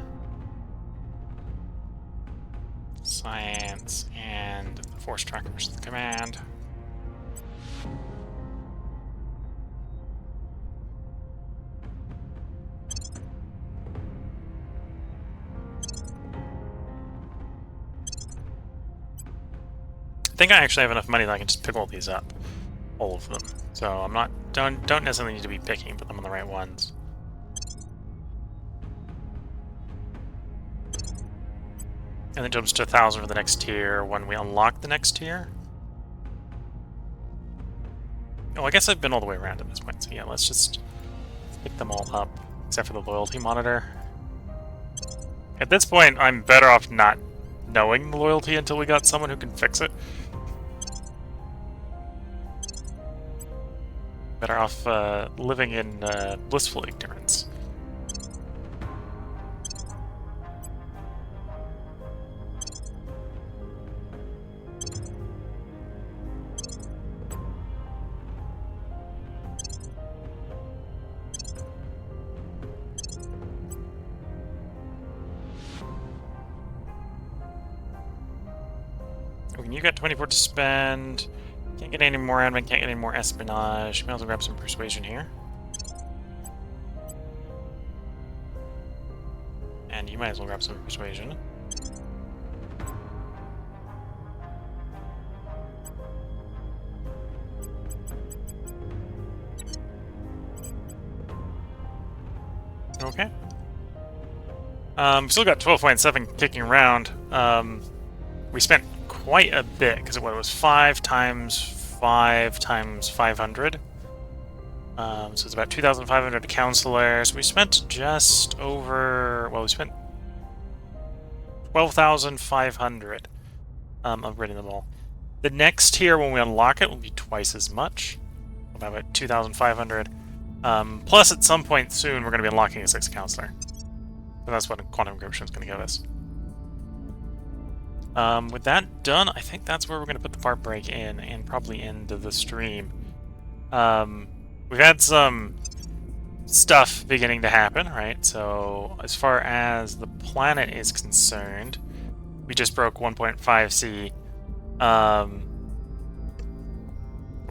science, and force trackers. The command. I think I actually have enough money that I can just pick all these up, all of them. So I'm not don't necessarily need to be picking, put them on the right ones. And then jumps to 1,000 for the next tier when we unlock the next tier. Oh, I guess I've been all the way around at this point, so yeah, let's just pick them all up, except for the loyalty monitor. At this point, I'm better off not knowing the loyalty until we got someone who can fix it. Better off living in blissful ignorance. You got 24 to spend. Can't get any more admin, can't get any more espionage. May also grab some persuasion here. And you might as well grab some persuasion. Okay. Still got 12.7 kicking around. We spent quite a bit, because it was 5 times 5 times 500. So it's about 2,500 counselors. We spent just over, well, we spent 12,500 upgrading them all. The next tier, when we unlock it, will be twice as much. We'll have about 2,500. Plus, at some point soon, we're going to be unlocking a 6th counselor. And that's what quantum encryption is going to give us. With that done, I think that's where we're going to put the part break in and probably end the stream. We've had some stuff beginning to happen, right? So as far as the planet is concerned, we just broke 1.5C.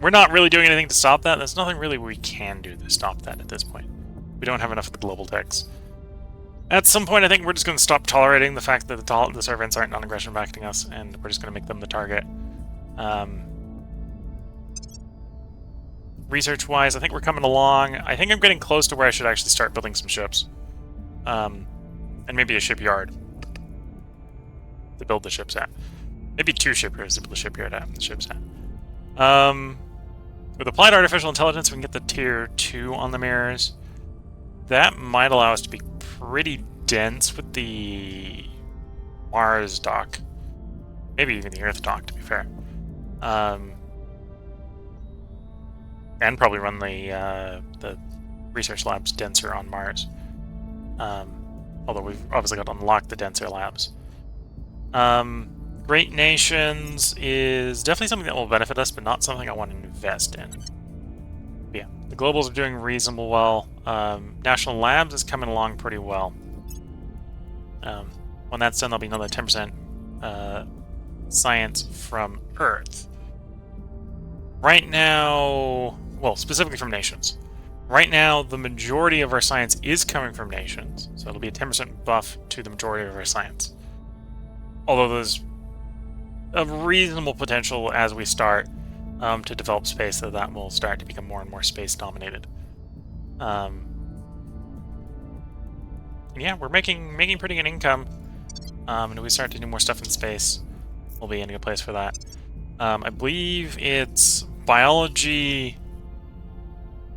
We're not really doing anything to stop that. There's nothing really we can do to stop that at this point. We don't have enough of the global ticks. At some point, I think we're just going to stop tolerating the fact that the servants aren't non-aggression backing us, and we're just going to make them the target. Research-wise, I think we're coming along. I think I'm getting close to where I should actually start building some ships. And maybe a shipyard to build the ships at. Maybe 2 shipyards to build the shipyard at, the ships at. With applied artificial intelligence, we can get the tier 2 on the mirrors. That might allow us to be pretty dense with the Mars dock. Maybe even the Earth dock, to be fair. And probably run the research labs denser on Mars. Although we've obviously got to unlock the denser labs. Great Nations is definitely something that will benefit us, but not something I want to invest in. But yeah, the globals are doing reasonable well. National Labs is coming along pretty well. When that's done, there'll be another 10% science from Earth. Right now, well, specifically from nations. Right now, the majority of our science is coming from nations, so it'll be a 10% buff to the majority of our science. Although there's a reasonable potential as we start to develop space that will start to become more and more space dominated. And yeah, we're making pretty good income. And if we start to do more stuff in space, we'll be in a good place for that. I believe it's biology,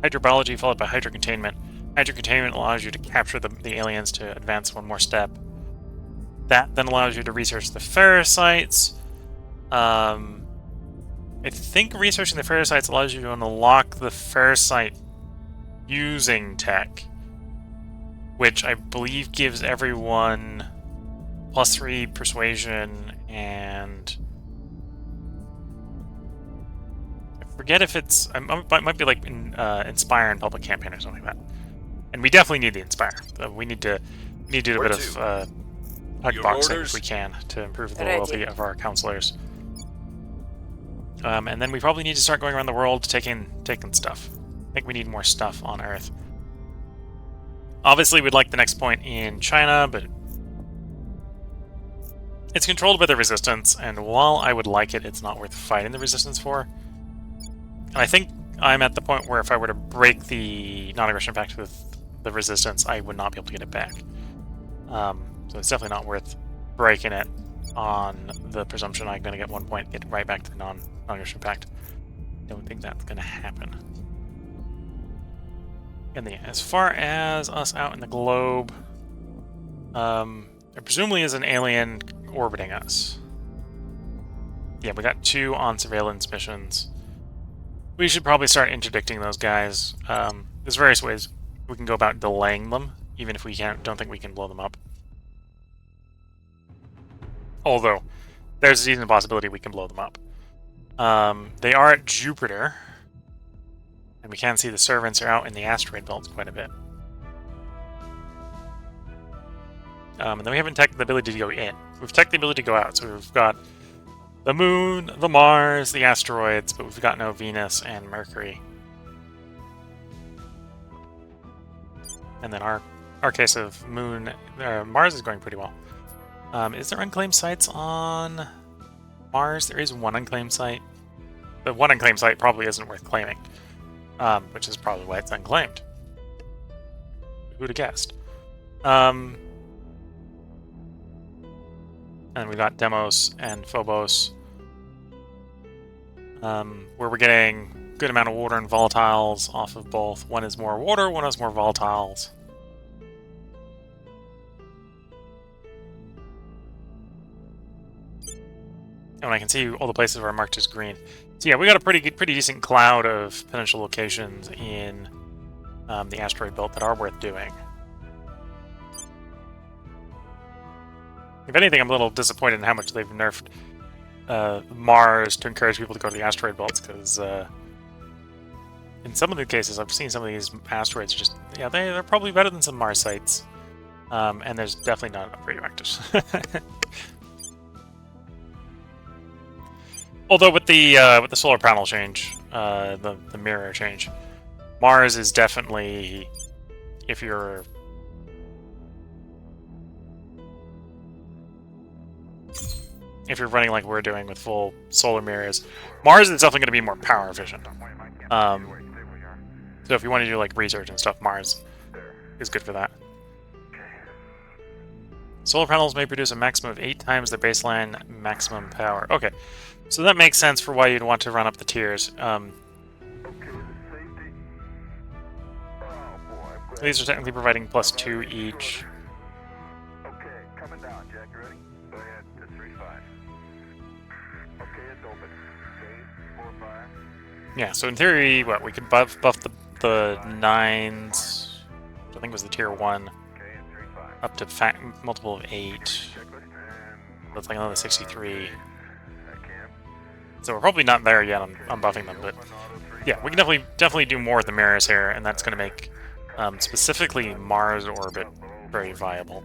hydrobiology followed by hydrocontainment. Hydrocontainment allows you to capture the aliens to advance one more step. That then allows you to research the ferricites. I think researching the ferricites allows you to unlock the ferricite using tech, which I believe gives everyone +3 persuasion and I forget if it's it might be like inspire and public campaign or something like that. And we definitely need the inspire. We need to do a bit of hug boxing if we can to improve the loyalty of our counselors. And then we probably need to start going around the world taking stuff. I think we need more stuff on Earth. Obviously, we'd like the next point in China, but it's controlled by the Resistance, and while I would like it, it's not worth fighting the Resistance for. And I think I'm at the point where if I were to break the non-aggression pact with the Resistance, I would not be able to get it back. So it's definitely not worth breaking it on the presumption I'm going to get 1 point, get right back to the non-aggression pact. Don't think that's going to happen. And as far as us out in the globe, there presumably is an alien orbiting us. Yeah, we got 2 on surveillance missions. We should probably start interdicting those guys. There's various ways we can go about delaying them, even if we don't think we can blow them up. Although, there's a decent possibility we can blow them up. They are at Jupiter. And we can see the servants are out in the asteroid belts quite a bit. And then we haven't teched the ability to go in. We've teched the ability to go out. So we've got the Moon, the Mars, the asteroids, but we've got no Venus and Mercury. And then our case of Mars is going pretty well. Is there unclaimed sites on Mars? There is one unclaimed site. The one unclaimed site probably isn't worth claiming. Which is probably why it's unclaimed. Who'd have guessed? And we got Demos and Phobos, where we're getting good amount of water and volatiles off of both. One is more water, one is more volatiles. And I can see all the places where I marked as green. So yeah, we got a pretty decent cloud of potential locations in the asteroid belt that are worth doing. If anything, I'm a little disappointed in how much they've nerfed Mars to encourage people to go to the asteroid belts, because in some of the cases, I've seen some of these asteroids just, yeah, they're probably better than some Mars sites. And there's definitely not enough radioactives. Although with the solar panel change, the mirror change, Mars is definitely, if you're running like we're doing with full solar mirrors, Mars is definitely going to be more power efficient. So if you want to do like research and stuff, Mars is good for that. Solar panels may produce a maximum of 8 times their baseline maximum power. Okay, so that makes sense for why you'd want to run up the tiers. These are technically providing +2 each. Okay, coming down, Jack. You ready? Go ahead. Just 3-5. Okay, it's open. Okay, 4-5. Yeah, so in theory, what, we could buff the 9s, I think it was the tier 1, up to multiple of 8. That's like another 63. So we're probably not there yet on buffing them, but yeah, we can definitely do more with the mirrors here, and that's going to make specifically Mars orbit very viable.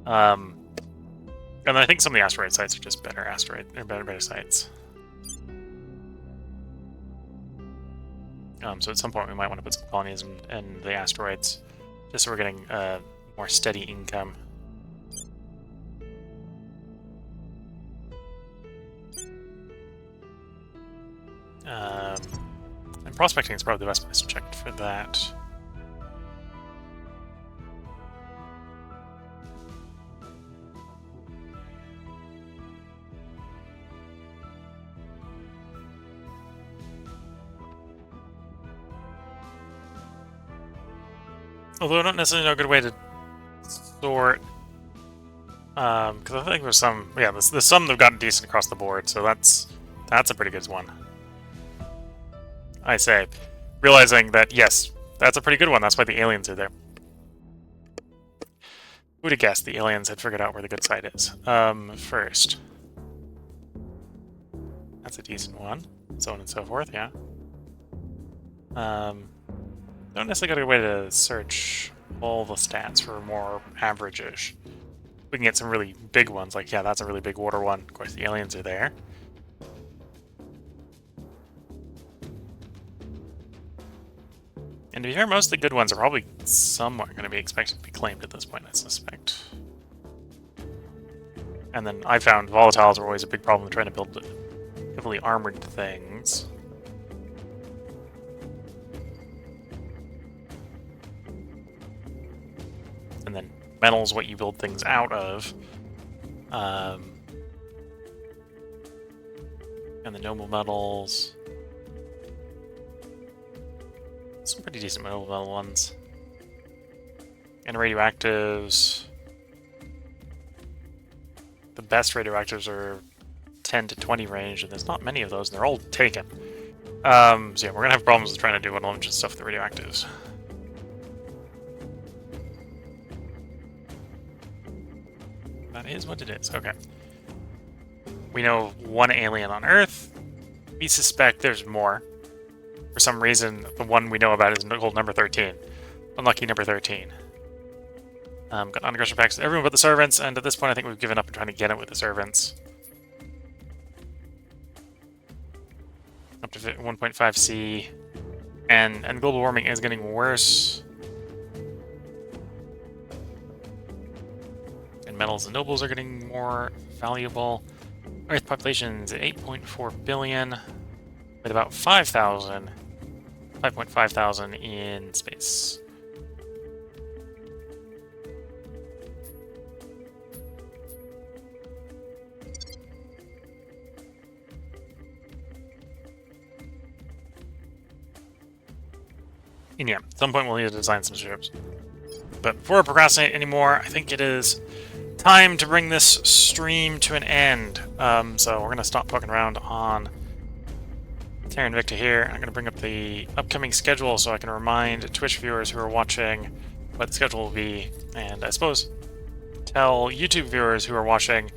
And I think some of the asteroid sites are just better better sites. So at some point we might want to put some colonies in the asteroids, just so we're getting more steady income. And prospecting is probably the best place to check for that. Although not necessarily a good way to sort, because I think there's some, yeah, there's some that have gotten decent across the board, so that's a pretty good one. I say, realizing that yes, that's a pretty good one. That's why the aliens are there. Who'd have guessed the aliens had figured out where the good side is? First, that's a decent one, so on and so forth. Yeah. Don't necessarily got a way to search all the stats for more average-ish. We can get some really big ones, like, yeah, that's a really big water one. Of course, the aliens are there. And to be fair, most of the good ones are probably somewhat going to be expected to be claimed at this point, I suspect. And then I found volatiles are always a big problem trying to build heavily armored things. And then metal's what you build things out of. And the noble metals. Some pretty decent noble metal ones. And radioactives. The best radioactives are 10 to 20 range, and there's not many of those, and they're all taken. So yeah, we're gonna have problems with trying to do a bunch of stuff with the radioactives. That is what it is. Okay. We know one alien on Earth. We suspect there's more. For some reason, the one we know about is called number 13. Unlucky number 13. Got non-aggression packs with everyone but the servants, and at this point I think we've given up on trying to get it with the servants. Up to 1.5C. And global warming is getting worse. And metals and nobles are getting more valuable. Earth population's at 8.4 billion, with about 5.5 thousand in space. And yeah, at some point we'll need to design some ships. But before I procrastinate anymore, I think it is time to bring this stream to an end. So we're going to stop poking around on Terra Invicta here. I'm going to bring up the upcoming schedule so I can remind Twitch viewers who are watching what the schedule will be. And I suppose tell YouTube viewers who are watching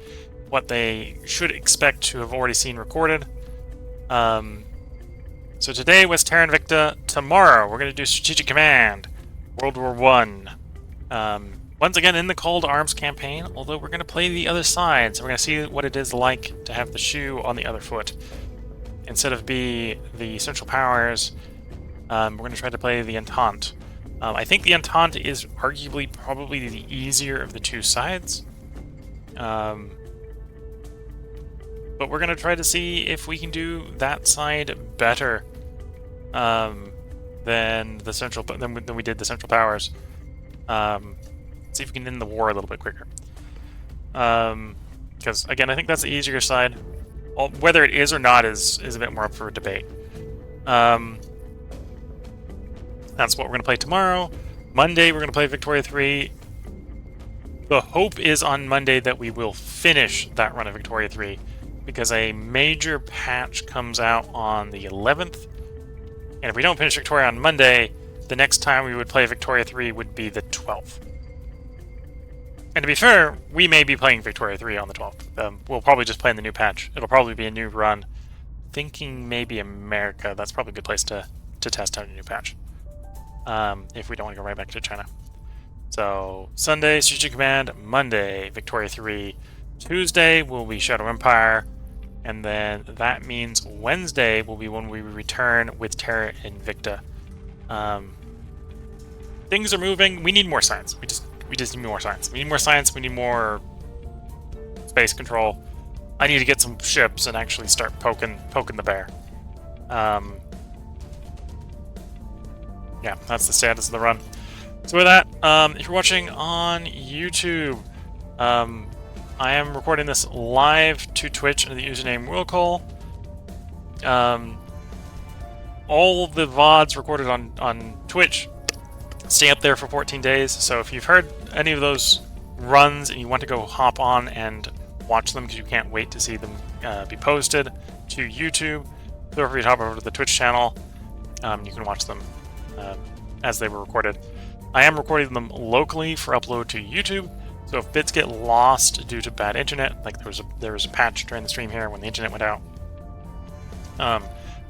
what they should expect to have already seen recorded. So today was Terra Invicta. Tomorrow we're going to do Strategic Command, World War I. Once again in the Cold Arms campaign, although we're going to play the other side, so we're going to see what it is like to have the shoe on the other foot. Instead of be the Central Powers, we're going to try to play the Entente. I think the Entente is arguably probably the easier of the two sides. But we're going to try to see if we can do that side better than the Central, than we did the Central Powers. See if we can end the war a little bit quicker. Because again, I think that's the easier side. Whether it is or not is a bit more up for debate. That's what we're going to play tomorrow. Monday, we're going to play Victoria 3. The hope is on Monday that we will finish that run of Victoria 3, because a major patch comes out on the 11th. And if we don't finish Victoria on Monday, the next time we would play Victoria 3 would be the 12th. And to be fair, we may be playing Victoria 3 on the 12th. We'll probably just play in the new patch. It'll probably be a new run. Thinking maybe America. That's probably a good place to test out a new patch. If we don't want to go right back to China. So, Sunday, Strategic Command. Monday, Victoria 3. Tuesday will be Shadow Empire. And then that means Wednesday will be when we return with Terra Invicta. Things are moving. We need more science. We just need more science. We need more science. We need more space control. I need to get some ships and actually start poking the bear. Yeah, that's the status of the run. So with that, if you're watching on YouTube, I am recording this live to Twitch under the username WorldCall. All of the VODs recorded on Twitch stay up there for 14 days, so if you've heard any of those runs and you want to go hop on and watch them because you can't wait to see them be posted to YouTube, feel free to hop over to the Twitch channel. You can watch them as they were recorded. I am recording them locally for upload to YouTube, so if bits get lost due to bad internet, like there was a patch during the stream here when the internet went out,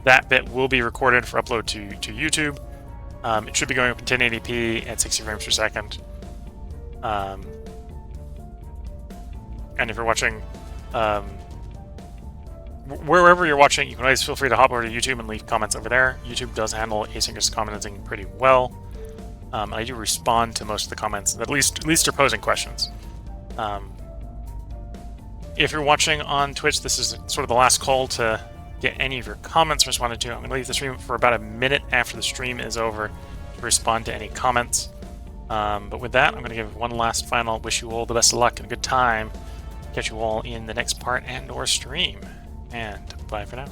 that bit will be recorded for upload to YouTube. It should be going up in 1080p at 60 frames per second. And if you're watching, wherever you're watching, you can always feel free to hop over to YouTube and leave comments over there. YouTube does handle asynchronous commenting pretty well. And I do respond to most of the comments, at least they're posing questions. If you're watching on Twitch, this is sort of the last call to get any of your comments responded to. I'm going to leave the stream for about a minute after the stream is over to respond to any comments. But with that, I'm going to give one last final wish you all the best of luck and a good time. Catch you all in the next part and or stream. And bye for now.